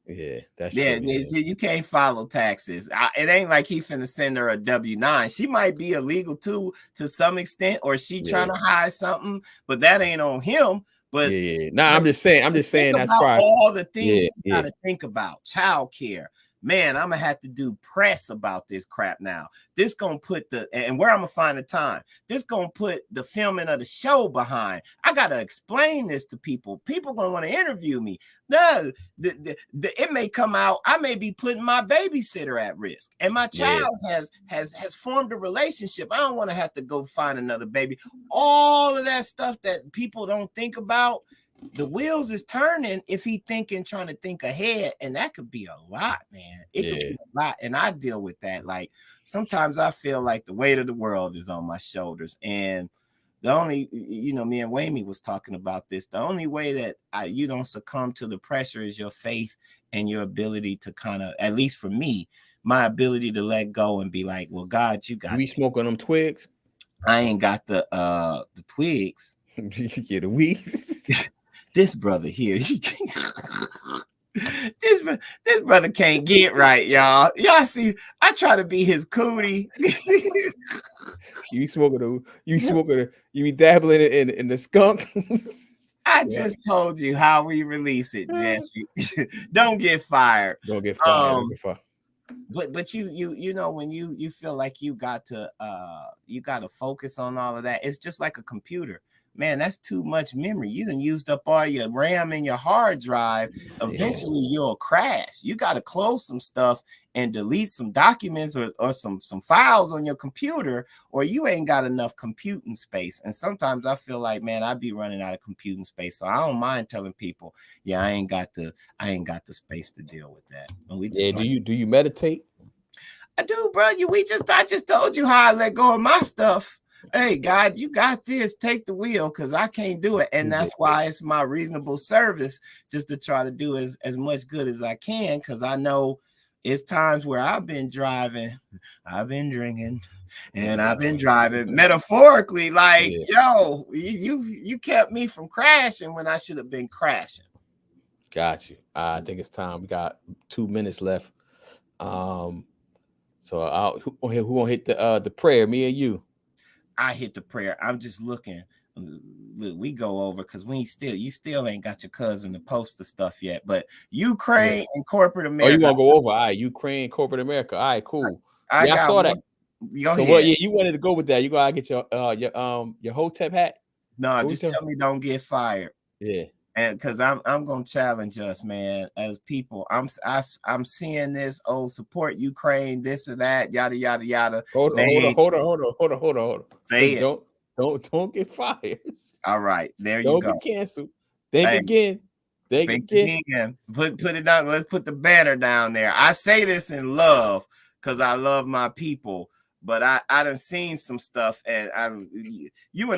Yeah, that's true. You can't follow taxes. It ain't like he finna send her a W-9. She might be illegal too, to some extent, or she trying to hide something, but that ain't on him. But I'm just saying that's probably all the things you gotta think about. Child care. Man, I'm gonna have to do press about this crap now. This gonna put and where I'm gonna find the time. This gonna put the filming of the show behind. I gotta explain this to people. People gonna want to interview me. It may come out, I may be putting my babysitter at risk, and my child has formed a relationship. I don't want to have to go find another baby. All of that stuff that people don't think about. The wheels is turning if he trying to think ahead, and that could be a lot, man. It could be a lot, and I deal with that. Like sometimes I feel like the weight of the world is on my shoulders, and the only, me and Wayme was talking about this. The only way that you don't succumb to the pressure is your faith and your ability to kind of, at least for me, my ability to let go and be like, well, God, you got. We smoking them twigs. I ain't got the twigs. Yeah, the weeds. This brother here, this brother can't get right, y'all. Y'all see, I try to be his cootie. You be dabbling in the skunk. I just told you how we release it, Jesse. Don't get fired. Don't get fired. But you know, when you feel like you got to focus on all of that, it's just like a computer. Man, that's too much memory. You done used up all your RAM in your hard drive. Eventually, you'll crash. You got to close some stuff and delete some documents or some files on your computer, or you ain't got enough computing space. And sometimes I feel like, man, I be running out of computing space. So I don't mind telling people, I ain't got the space to deal with that. And we just do you meditate? I do, bro. I just told you how I let go of my stuff. Hey, God, you got this. Take the wheel, because I can't do it. And that's why it's my reasonable service just to try to do as much good as I can, because I know it's times where I've been driving, I've been drinking, and I've been driving metaphorically. Like, yo, you kept me from crashing when I should have been crashing. Got you. I think it's time. We got 2 minutes left. So who gonna hit the prayer? Me or you? I hit the prayer. I'm just looking. Look, we go over because you still ain't got your cousin to post the stuff yet. But Ukraine and corporate America. Oh, you want to go over? All right, Ukraine, corporate America. All right, cool. I saw that. So what? Yeah, you wanted to go with that. You gotta get your Hotep hat. No, just tell me don't get fired. Yeah. And because I'm gonna challenge us, man, as people. I'm seeing this support Ukraine, this or that, yada yada yada. Hold on. Say it. Don't get fired. All right, there you go. Don't get canceled. Think again. Put it down. Let's put the banner down there. I say this in love because I love my people, But I done seen some stuff, and you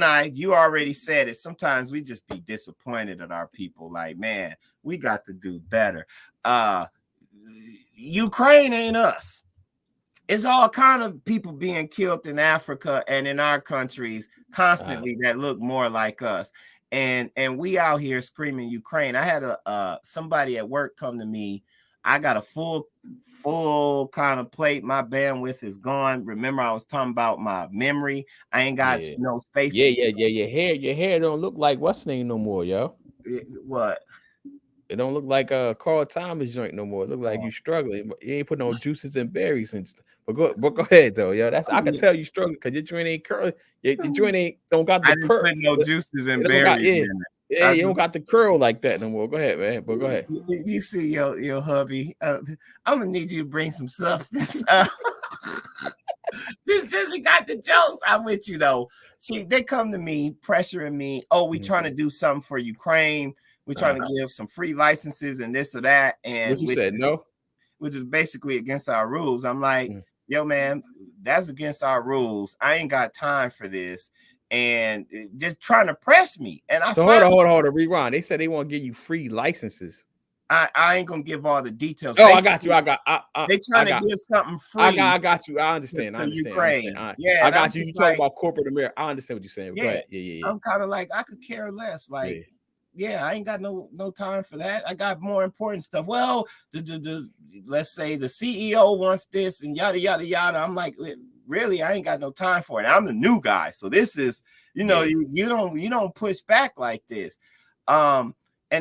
already said it. Sometimes we just be disappointed at our people. Like, man, we got to do better. Ukraine ain't us. It's all kind of people being killed in Africa and in our countries constantly that look more like us. And we out here screaming Ukraine. I had somebody at work come to me. I got a full kind of plate. My bandwidth is gone. Remember, I was talking about my memory. I ain't got no space. Yeah. Your hair don't look like what's name no more, yo. What? It don't look like Carl Thomas joint no more. It look like you struggling. You ain't put no juices and berries and stuff. But go ahead though, yo. I can tell you struggling because your joint ain't curl. Your joint don't got the curl. Put no juices and berries in it. Yeah, you don't got the curl like that no more. Go ahead, man. But go ahead. You see your hubby. I'm gonna need you to bring some substance. This just got the jokes. I'm with you though. See, they come to me pressuring me. Oh, we trying to do something for Ukraine. We're trying to give some free licenses and this or that. And what you said, no, which is basically against our rules. I'm like, yo, man, that's against our rules. I ain't got time for this. And just trying to press me. And I hold on, rewind. They said they want to give you free licenses. I ain't gonna give all the details. Oh, basically, I got you. They trying to give something free. I got you. I understand. Ukraine. I got you. You talk about corporate America. I understand what you're saying. Go ahead. Yeah. I'm kind of like, I could care less. Like, I ain't got no time for that. I got more important stuff. Well, let's say the CEO wants this and yada yada yada. I'm like, really, I ain't got no time for it. I'm the new guy, so this is, you don't push back like this. And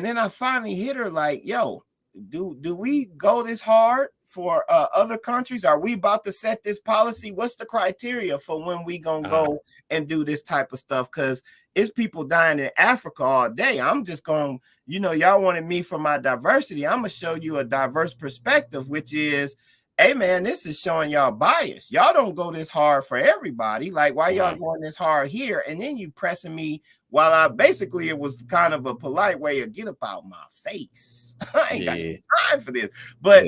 then I finally hit her like, yo, do we go this hard for other countries? Are we about to set this policy? What's the criteria for when we gonna go and do this type of stuff? Because it's people dying in Africa all day. I'm just going, y'all wanted me for my diversity. I'm gonna show you a diverse perspective, which is, hey man, this is showing y'all bias. Y'all don't go this hard for everybody. Like, why y'all going this hard here? And then you pressing me while it was kind of a polite way of get up out my face. I ain't got no time for this. But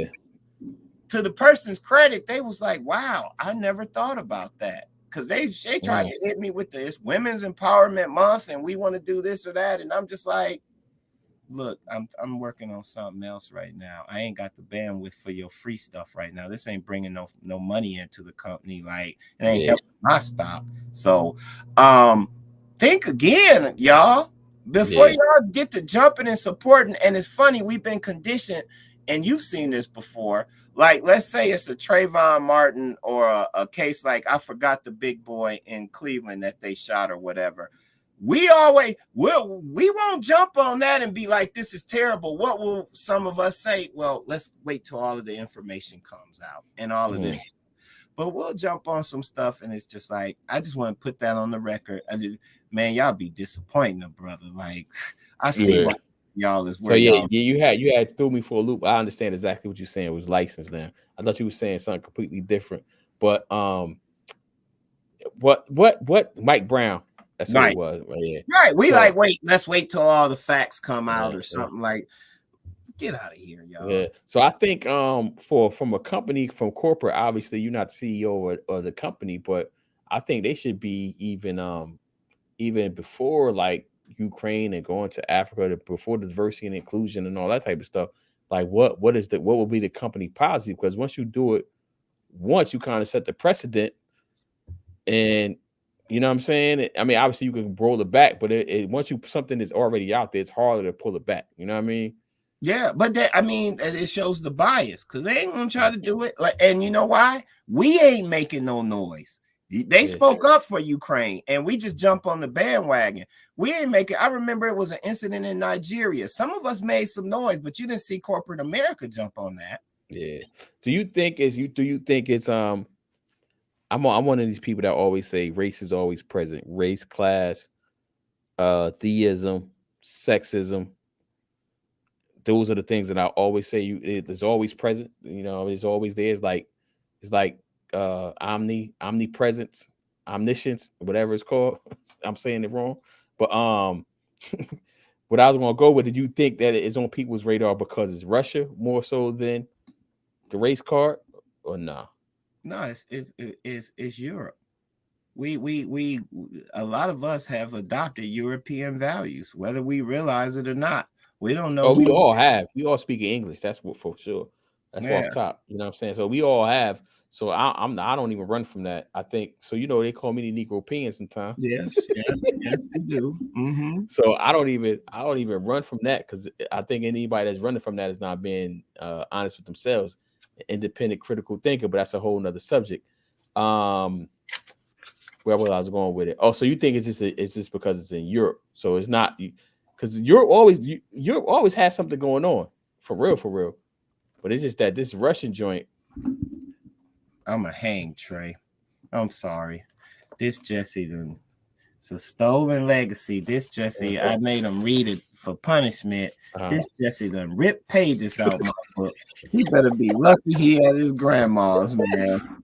to the person's credit, they was like, wow, I never thought about that. Because they tried to hit me with this Women's Empowerment Month and we want to do this or that. And I'm just like, look, I'm working on something else right now. I ain't got the bandwidth for your free stuff right now. This ain't bringing no money into the company. Like, it ain't helping my stock. So think again, y'all, before y'all get to jumping and supporting. And it's funny, we've been conditioned, and you've seen this before. Like, let's say it's a Trayvon Martin or a case like, I forgot the big boy in Cleveland that they shot or whatever. We won't jump on that and be like, this is terrible. What will some of us say? Well, let's wait till all of the information comes out and all of this. But we'll jump on some stuff, and it's just like, I just want to put that on the record. Man, y'all be disappointing, brother. Like, I see what y'all is. So you had threw me for a loop. I understand exactly what you're saying. It was licensed now. I thought you were saying something completely different. But what Mike Brown? That's what it was. Right. We let's wait till all the facts come out or something like. Get out of here, y'all. Yeah. So I think from a company, from corporate, obviously you're not the CEO of the company, but I think they should be even before like Ukraine and going to Africa, before the diversity and inclusion and all that type of stuff. Like what will be the company policy? Because once you do it, you kind of set the precedent, and you know what I'm saying? I mean, obviously you can roll it back, but once something is already out there, it's harder to pull it back. You know what I mean? Yeah, but it shows the bias because they ain't gonna try to do it. And you know why? We ain't making no noise. They spoke up for Ukraine, and we just jump on the bandwagon. We ain't making. I remember it was an incident in Nigeria. Some of us made some noise, but you didn't see corporate America jump on that. Yeah. Do you think it's I'm one of these people that always say race is always present. Race, class, theism, sexism. Those are the things that I always say. It's always present. It's always there. It's like omnipresence, omniscience, whatever it's called. I'm saying it wrong, but what I was gonna go with. Did you think that it's on people's radar because it's Russia more so than the race card, or nah? No, it's Europe. We a lot of us have adopted European values, whether we realize it or not. We don't know Oh, we who. all have. We all speak English. That's what for sure. That's off Yeah. top. You know what I'm saying? So we all have. So I don't even run from that. I think so. You know, they call me the Negro P.I.N.G sometimes. Yes, we do. Mm-hmm. So I don't even run from that because I think anybody that's running from that is not being honest with themselves, independent, critical thinker. But that's a whole nother subject. Where was I was going with it? Oh, so you think it's just because it's in Europe? So it's not because Europe always has something going on for real. But it's just that this Russian joint. I'm a hang Trey. I'm sorry. This Jesse done. It's a stolen legacy. This Jesse, I made him read it for punishment. This Jesse done ripped pages out my book. He better be lucky he had his grandma's, man.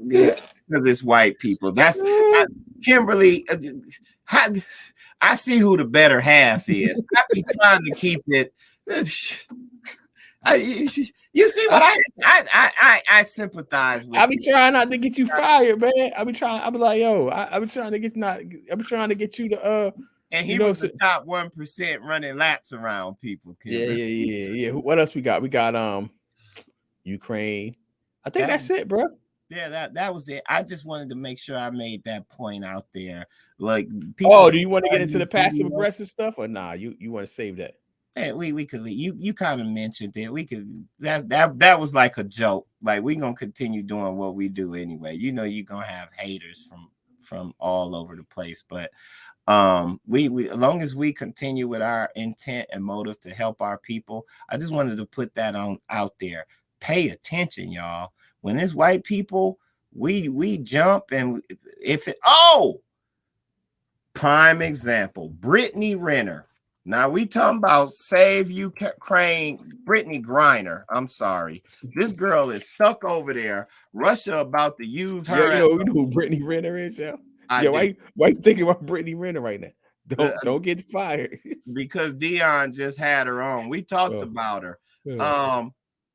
Yeah, because it's white people. That's Kimberly. I see who the better half is. I be trying to keep it. You see what I sympathize with. I be trying not to get you fired, man. I be like, yo, I be trying to get you to and he was the top 1% running laps around people. Yeah. What else we got? We got Ukraine. I think that's it, bro. Yeah, that was it. I just wanted to make sure I made that point out there. Like, do you want to get into the passive aggressive stuff or nah? You want to save that? Hey, we could. You kind of mentioned it. We could. That was like a joke. Like, we gonna continue doing what we do anyway. You know, you're gonna have haters from all over the place, but we as long as we continue with our intent and motive to help our people, I just wanted to put that out there. Pay attention, y'all. When it's white people, we jump, and if it prime example, Brittany Renner. Now we talking about save Ukraine, Brittany Griner. I'm sorry, this girl is stuck over there. Russia about to use her. You know who Brittany Renner is, yo. Why you thinking about Brittany Renner right now? Don't get fired because Dion just had her on. We talked about her.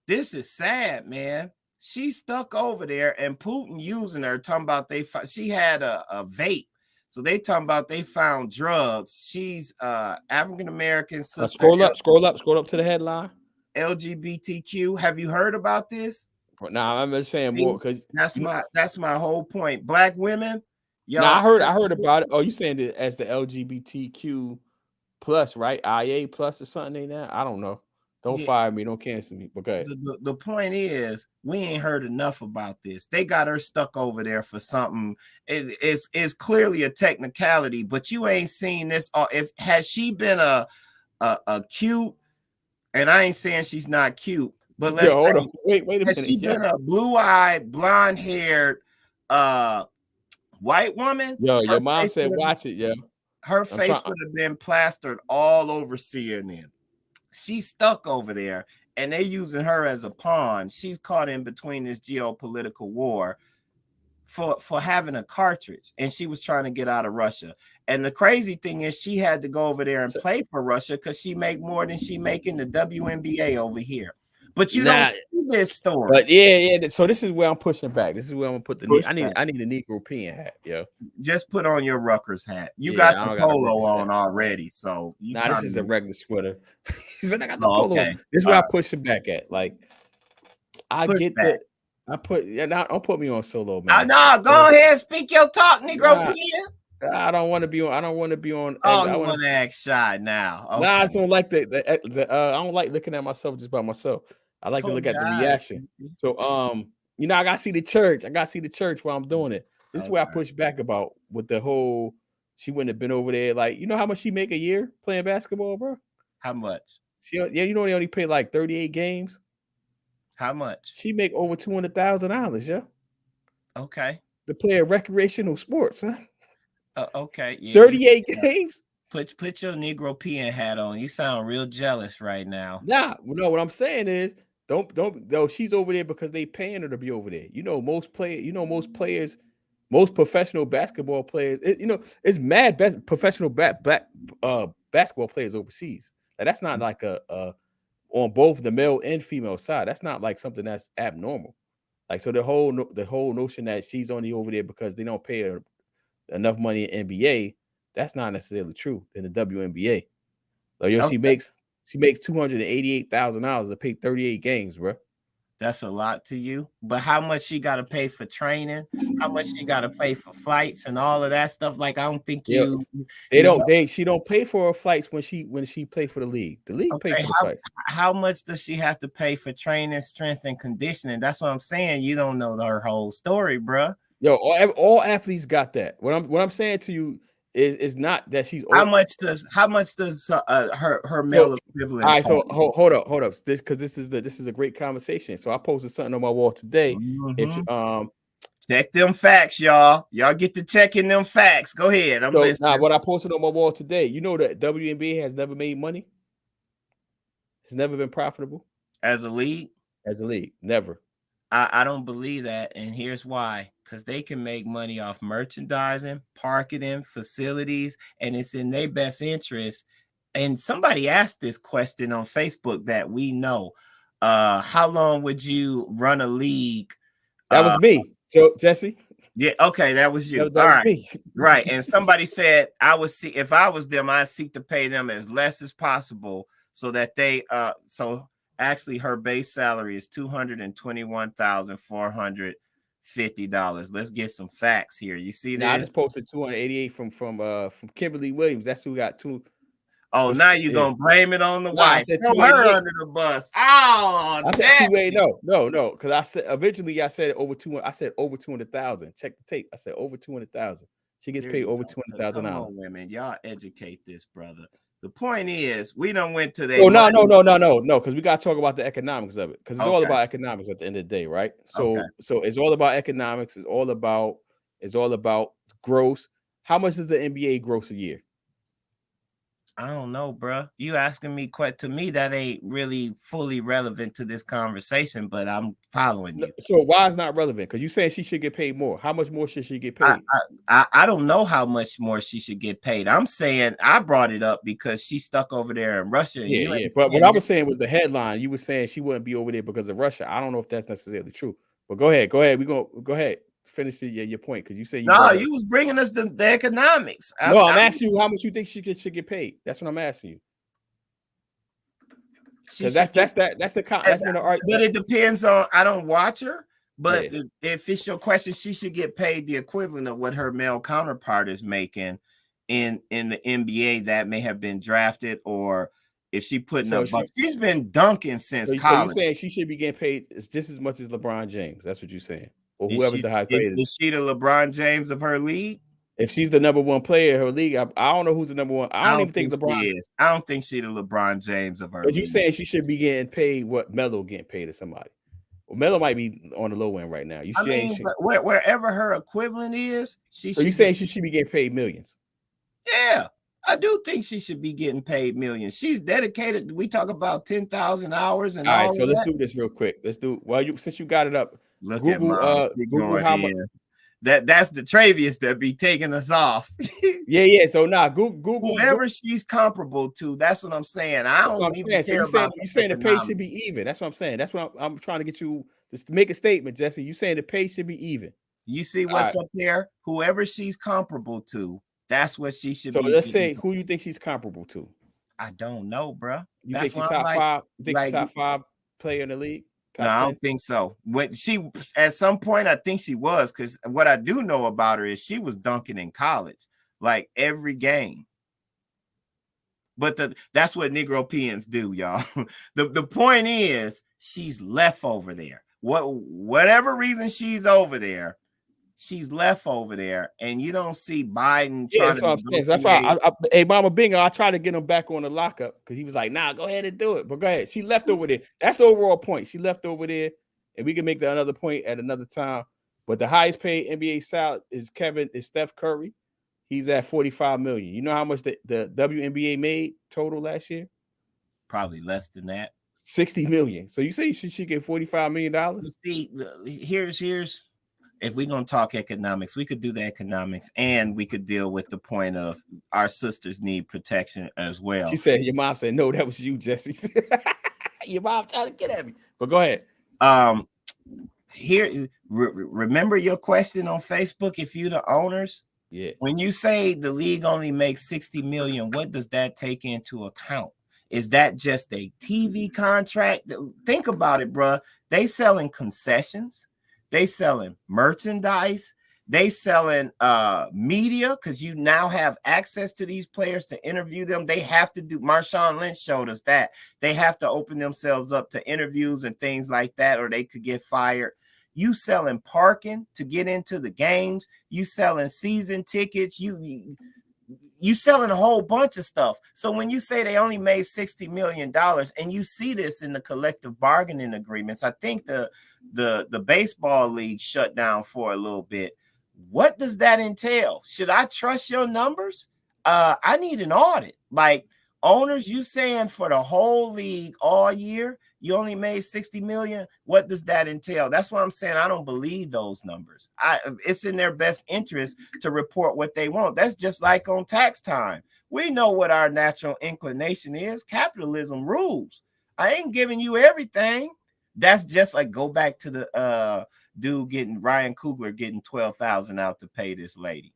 This is sad, man. She's stuck over there, and Putin using her. Talking about she had a vape. So they talking about they found drugs. She's African American sister. Scroll up to the headline. LGBTQ. Have you heard about this? Nah, I'm just saying more because that's my whole point. Black women. Y'all. Nah, I heard about it. Oh, you saying it as the LGBTQ plus, right? IA plus or something like that? I don't know. Don't fire me. Don't cancel me. Okay. The point is, we ain't heard enough about this. They got her stuck over there for something. It's clearly a technicality, but you ain't seen this. Has she been a cute? And I ain't saying she's not cute, but let's hold on. Wait a minute. Has she been a blue-eyed, blonde-haired white woman? Yo, your mom said watch it, yo. Her face would have been plastered all over CNN. She's stuck over there, and they're using her as a pawn. She's caught in between this geopolitical war for having a cartridge, and she was trying to get out of Russia. And the crazy thing is, she had to go over there and play for Russia because she make more than she make in the WNBA over here. But you don't see this story. But yeah. So this is where I'm pushing back. This is where I'm gonna put the. I need a Negro P.I.N.G hat, yo. Just put on your Rutgers hat. You got the polo on already, so this is a regular sweater. He said I got the polo. Okay. This is where I push it back at. Like, I push get that. I put don't put me on solo, man. No, go ahead, speak your talk, Negro P.I.N.G. I don't want to be on. I don't want to be on. I want to act shy now. Okay. Nah, I don't like I don't like looking at myself just by myself. I like to look at the reaction. So, I gotta see the church. I gotta see the church while I'm doing it. This is where I push back about with the whole. She wouldn't have been over there. Like, you know how much she make a year playing basketball, bro? How much? They only pay like 38 games. How much? She make over $200,000, yeah. Okay. To play recreational sports, huh? Okay. Yeah, 38 games. Put your Negro P.I.N.G hat on. You sound real jealous right now. Nah, no. What I'm saying is, don't. She's over there because they paying her to be over there. Most players, most professional basketball players. It's mad professional basketball players overseas. Like, that's not like a on both the male and female side. That's not like something that's abnormal. Like, so the whole notion that she's only over there because they don't pay her enough money in NBA, that's not necessarily true in the WNBA. Like, yo, she makes $288,000 to pay 38 games, bro. That's a lot to you. But how much she got to pay for training? How much she got to pay for flights and all of that stuff? Like, I don't think she don't pay for her flights when she play for the league. The league pays for the flights. How much does she have to pay for training, strength, and conditioning? That's what I'm saying. You don't know her whole story, bro. Yo, all athletes got that. What I'm saying to you is not that she's how much does her male equivalent? All right, so hold up. This is a great conversation. So I posted something on my wall today. If check them facts, y'all get to checking them facts. Go ahead. I'm listening. Now, what I posted on my wall today, you know that WNBA has never made money. It's never been profitable as a league. Never. I don't believe that, and here's why. Because they can make money off merchandising, marketing, facilities, and it's in their best interest. And somebody asked this question on Facebook that we know. How long would you run a league? That was me, Jesse. Yeah, okay, that was you. That was me. Right. And somebody said if I was them, I'd seek to pay them as less as possible so that they actually her base salary is $221,450. Let's get some facts here. You see that? I just posted 288 from Kimberly Williams. That's who got two. Oh, now you're gonna blame it on the wife. Throw her under the bus. Oh, I said 288. No, because I said originally I said over 200. I said over 200,000. Check the tape. I said over 200,000. She gets paid over $200,000. Come on, women, y'all educate this brother. The point is, we don't went to that. Oh, no, because we got to talk about the economics of it, because it's all about economics at the end of the day, right? So it's all about economics. It's all about gross. How much does the NBA gross a year? I don't know, bro. You asking me to me that ain't really fully relevant to this conversation, but I'm following you. So why is not relevant? Because you saying she should get paid more. How much more should she get paid? I don't know how much more she should get paid. I'm saying I brought it up because she's stuck over there in Russia. Yeah. But what I was saying was the headline. You were saying she wouldn't be over there because of Russia. I don't know if that's necessarily true. But go ahead. Go ahead. Finish your point, because you say you was bringing us the economics. I'm asking you how much you think she should get paid. That's what I'm asking you. That's been the art. But it depends on. I don't watch her, but if it's your question, she should get paid the equivalent of what her male counterpart is making in the NBA that may have been drafted, or if she putting up. She's been dunking since college. So you saying she should be getting paid just as much as LeBron James? That's what you're saying. Or whoever's the highest paid. Is she the LeBron James of her league? If she's the number one player in her league, I don't know who's the number one. I don't even think LeBron is. I don't think she's the LeBron James of her league. But you saying she should be getting paid what Melo getting paid to somebody? Well, Melo might be on the low end right now. Wherever her equivalent is, you saying she should be getting paid millions? Yeah, I do think she should be getting paid millions. She's dedicated. We talk about 10,000 hours and all right. So let's do this real quick. Since you got it up. Google how much. That's DeTravius that be taking us off. Yeah. So now Google whoever she's comparable to. That's what I'm saying. I don't even care about. You saying the pay should be even. That's what I'm saying. That's what I'm trying to get you to make a statement, Jesse. You saying the pay should be even. You see what's up there? Whoever she's comparable to, that's what she should be. So let's say who you think she's comparable to. I don't know, bro. You think she's top 5? You think she's top 5 player in the league? No, I don't think so. When she at some point, I think she was, because what I do know about her is she was dunking in college, like every game. But that's what Negro PNs do, y'all. The point is she's left over there. Whatever reason she's over there, she's left over there, and you don't see Biden trying to. That's why hey, Mama Bingham, I tried to get him back on the lockup because he was like, "Nah, go ahead and do it." But go ahead. She left over there. That's the overall point. She left over there, and we can make another point at another time. But the highest paid NBA salary is Steph Curry. He's at $45 million. You know how much the WNBA made total last year? Probably less than that. $60 million. So you say she should get $45 million? You see, here's. If we're going to talk economics, we could do the economics, and we could deal with the point of our sisters need protection as well. She said, your mom said, no, that was you, Jesse. Your mom trying to get at me. But go ahead. here, remember your question on Facebook. If you're the owners, Yeah. When you say the league only makes 60 million, what does that take into account? Is that just a TV contract? Think about it, bro. They selling concessions, they selling merchandise, they selling media, because you now have access to these players to interview them. They have to do, Marshawn Lynch showed us that they have to open themselves up to interviews and things like that, or they could get fired. You selling parking to get into the games, you selling season tickets, you selling a whole bunch of stuff. So when you say they only made $60 million, and you see this in the collective bargaining agreements, I think the baseball league shut down for a little bit. What does that entail? Should I trust your numbers? I need an audit. Like, owners, you saying for the whole league all year, you only made 60 million. What does that entail? That's what I'm saying. I don't believe those numbers. It's in their best interest to report what they want. That's just like on tax time. We know what our natural inclination is. Capitalism rules. I ain't giving you everything. That's just like, go back to the dude getting, Ryan Coogler getting 12,000 out to pay this lady.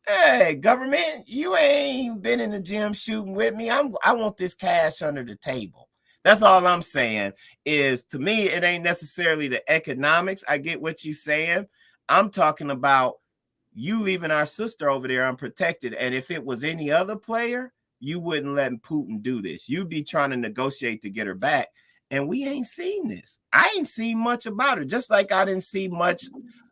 Hey, government, you ain't been in the gym shooting with me. I want this cash under the table. That's all I'm saying. Is, to me, it ain't necessarily the economics. I get what you're saying. I'm talking about you leaving our sister over there unprotected. And if it was any other player, you wouldn't let Putin do this. You'd be trying to negotiate to get her back. And we ain't seen this. I ain't seen much about her. Just like I didn't see much.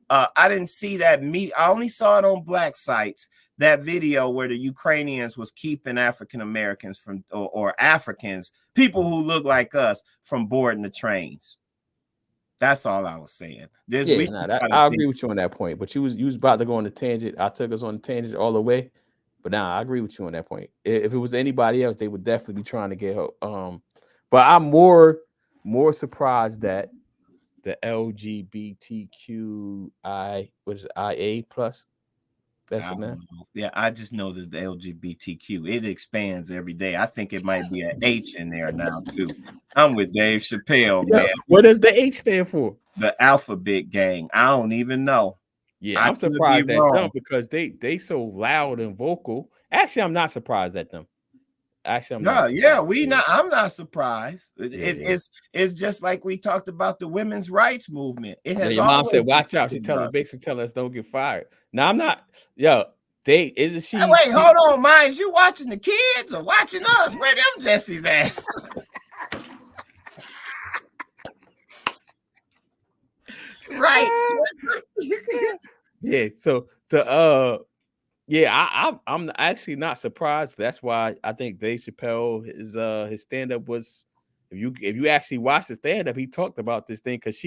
I didn't see that meet. I only saw it on black sites, that video where the Ukrainians was keeping African Americans from, or Africans, people who look like us, from boarding the trains. That's all I was saying. I agree with you on that point. But you was about to go on the tangent. I took us on the tangent all the way. But I agree with you on that point. If it was anybody else, they would definitely be trying to get help. But I'm more surprised that the LGBTQIA plus. That's it, man. Yeah, I just know that the LGBTQ, it expands every day. I think it might be an H in there now too. I'm with Dave Chappelle, man. What does the H stand for? The alphabet gang. I don't even know. Yeah, I'm surprised at them because they so loud and vocal. Actually, I'm not surprised at them. I'm not surprised. It's just like we talked about the women's rights movement. It has. Your mom said, "Watch out." She basically telling us don't get fired. Now I'm not. Yo, isn't she? Hey, wait, hold on, Mines. You watching the kids or watching us? Where them Jessies at? Right. Yeah. So I'm actually not surprised. That's why I think Dave Chappelle, his stand-up was, if you actually watch the stand-up, he talked about this thing because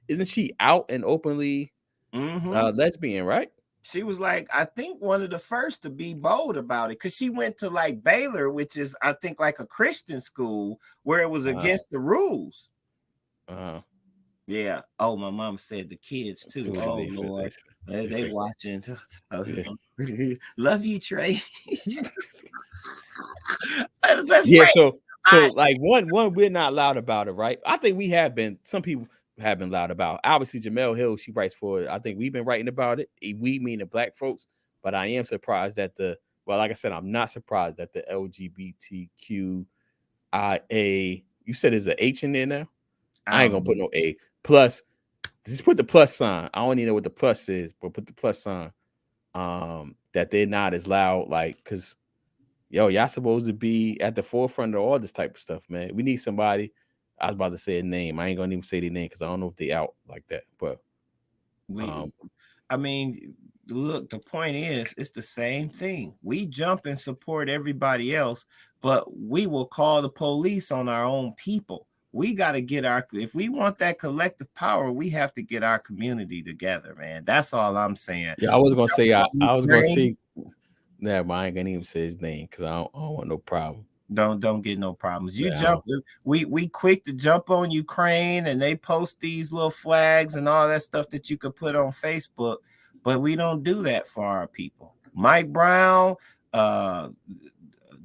isn't she out and openly lesbian, right? She was like, I think one of the first to be bold about it, because she went to like Baylor, which is, I think, like a Christian school where it was against the rules. Yeah. Oh, my mom said the kids too. Oh Lord. They watching. Love you, Trey. Yeah, so like one we're not loud about it, right? I think we have been. Some people have been loud about. Obviously, Jamel Hill, she writes for it. I think we've been writing about it. We mean the black folks, but I am surprised that like I said, I'm not surprised that the LGBTQIA. You said there's an H in there now. I ain't gonna put no A. Plus, just put the plus sign. I don't even know what the plus is, but put the plus sign. That they're not as loud, like, because y'all supposed to be at the forefront of all this type of stuff, man. We need somebody. I was about to say a name. I ain't gonna even say their name because I don't know if they out like that. But I mean, look, the point is, it's the same thing. We jump and support everybody else, but we will call the police on our own people. We got to get if we want that collective power, we have to get our community together, man. That's all I'm saying. Yeah, I was gonna say, never mind, I ain't gonna even say his name because I don't want no problem. Don't get no problems. You jump, we quick to jump on Ukraine, and they post these little flags and all that stuff that you could put on Facebook, but we don't do that for our people. Mike Brown,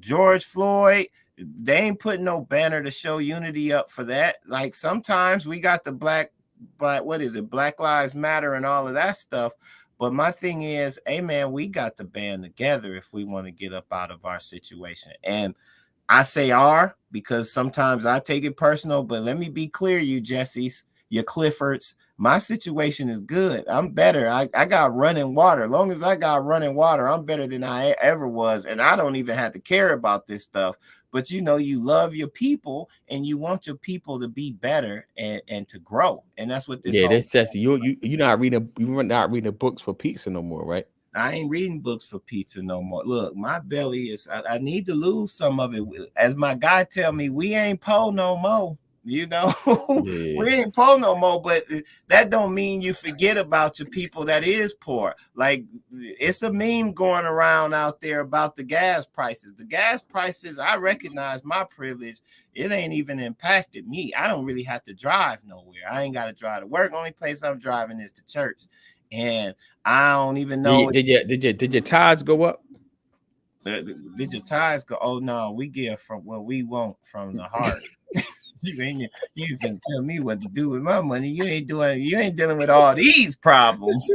George Floyd, they ain't putting no banner to show unity up for that. Like, sometimes we got the Black Black Lives Matter and all of that stuff. But my thing is, hey man, we got to band together if we want to get up out of our situation. And I say "our" because sometimes I take it personal, but let me be clear, you Jessies, you Cliffords, my situation is good. I'm better. I got running water. As long as I got running water, I'm better than I ever was. And I don't even have to care about this stuff. But you know, you love your people and you want your people to be better and to grow. And that's what this that's Jesse. You're not reading books for pizza no more, right? I ain't reading books for pizza no more. Look, my belly is, I need to lose some of it. As my guy tell me, we ain't po no more. You know, we ain't po no more, but that don't mean you forget about your people that is poor. Like, it's a meme going around out there about the gas prices. The gas prices, I recognize my privilege. It ain't even impacted me. I don't really have to drive nowhere. I ain't got to drive to work. Only place I'm driving is to church. And I don't even know. Did your tithes go up? Did your tithes go? Oh no, we give from what we want from the heart. You ain't tell me what to do with my money. You ain't dealing with all these problems.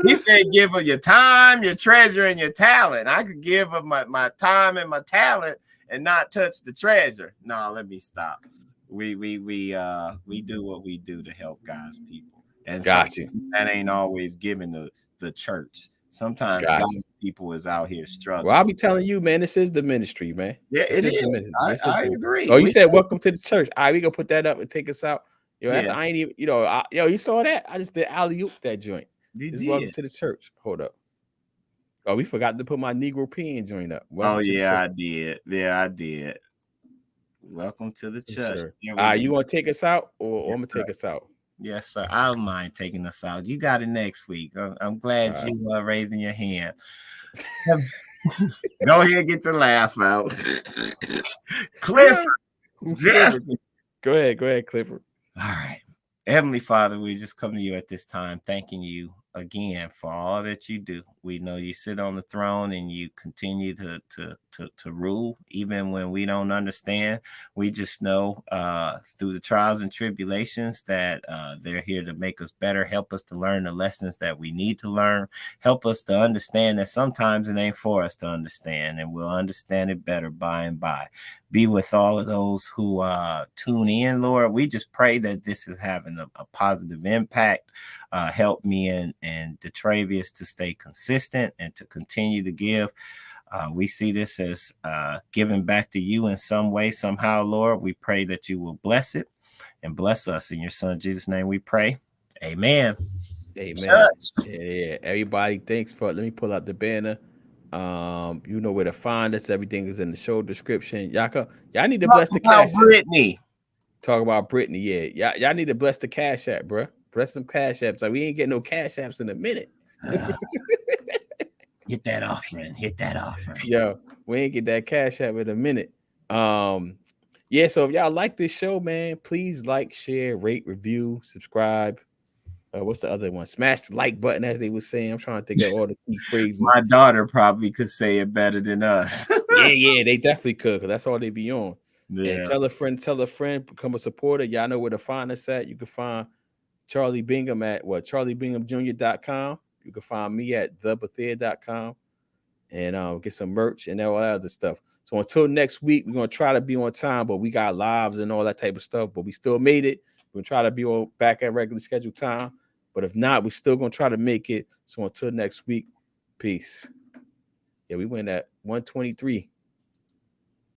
He said give of your time, your treasure, and your talent. I could give of my time and my talent and not touch the treasure. No, let me stop. We do what we do to help God's people. And got you. That ain't always given the church. Sometimes God's people is out here struggling. Well, I'll be telling you, man, this is the ministry, man. Yeah, it is. I agree. Oh, you said welcome to the church. All right, we gonna put that up and take us out. Yo, I ain't even, you saw that? I just did alley-oop that joint. This welcome to the church. Hold up. Oh, we forgot to put my Negro P.I.N.G joint up. I did. Yeah, I did. Welcome to the church. Sure. All right, you want to take us out or I'm going to take us out? Yes, sir. I don't mind taking us out. You got it next week. I'm glad you are raising your hand. Go ahead and get your laugh out. Clifford. Go ahead, Clifford. All right. Heavenly Father, we just come to you at this time, thanking you again for all that you do. We know you sit on the throne and you continue to rule, even when we don't understand. We just know through the trials and tribulations that they're here to make us better, help us to learn the lessons that we need to learn, help us to understand that sometimes it ain't for us to understand, and we'll understand it better by and by. Be with all of those who tune in, Lord. We just pray that this is having a positive impact. Help me and DeTravius to stay consistent and to continue to give. We see this as giving back to you in some way, somehow, Lord. We pray that you will bless it and bless us. In your son, Jesus' name we pray. Amen. Amen. Yeah, everybody, thanks for, let me pull out the banner. You know where to find us. Everything is in the show description. Y'all need to bless the cash Brittany. Talk about Brittany. Yeah. Y'all need to bless the cash app, bro. Bless some cash apps. Like, we ain't getting no cash apps in a minute. Hit that offering. Yo, we ain't get that cash app in a minute. Yeah, so if y'all like this show, man, please like, share, rate, review, subscribe. What's the other one? Smash the like button, as they were saying. I'm trying to think of all the key phrases. My daughter probably could say it better than us. yeah, they definitely could, because that's all they be on. Yeah. And tell a friend, become a supporter. Y'all know where to find us at. You can find Charlie Bingham at charliebinghamjr.com. You can find me at thebethea.com and get some merch and all that other stuff. So until next week, we're going to try to be on time, but we got lives and all that type of stuff, but we still made it. We're going to try to be back at regular scheduled time, but if not, we're still going to try to make it. So until next week, peace. Yeah, we went at 123.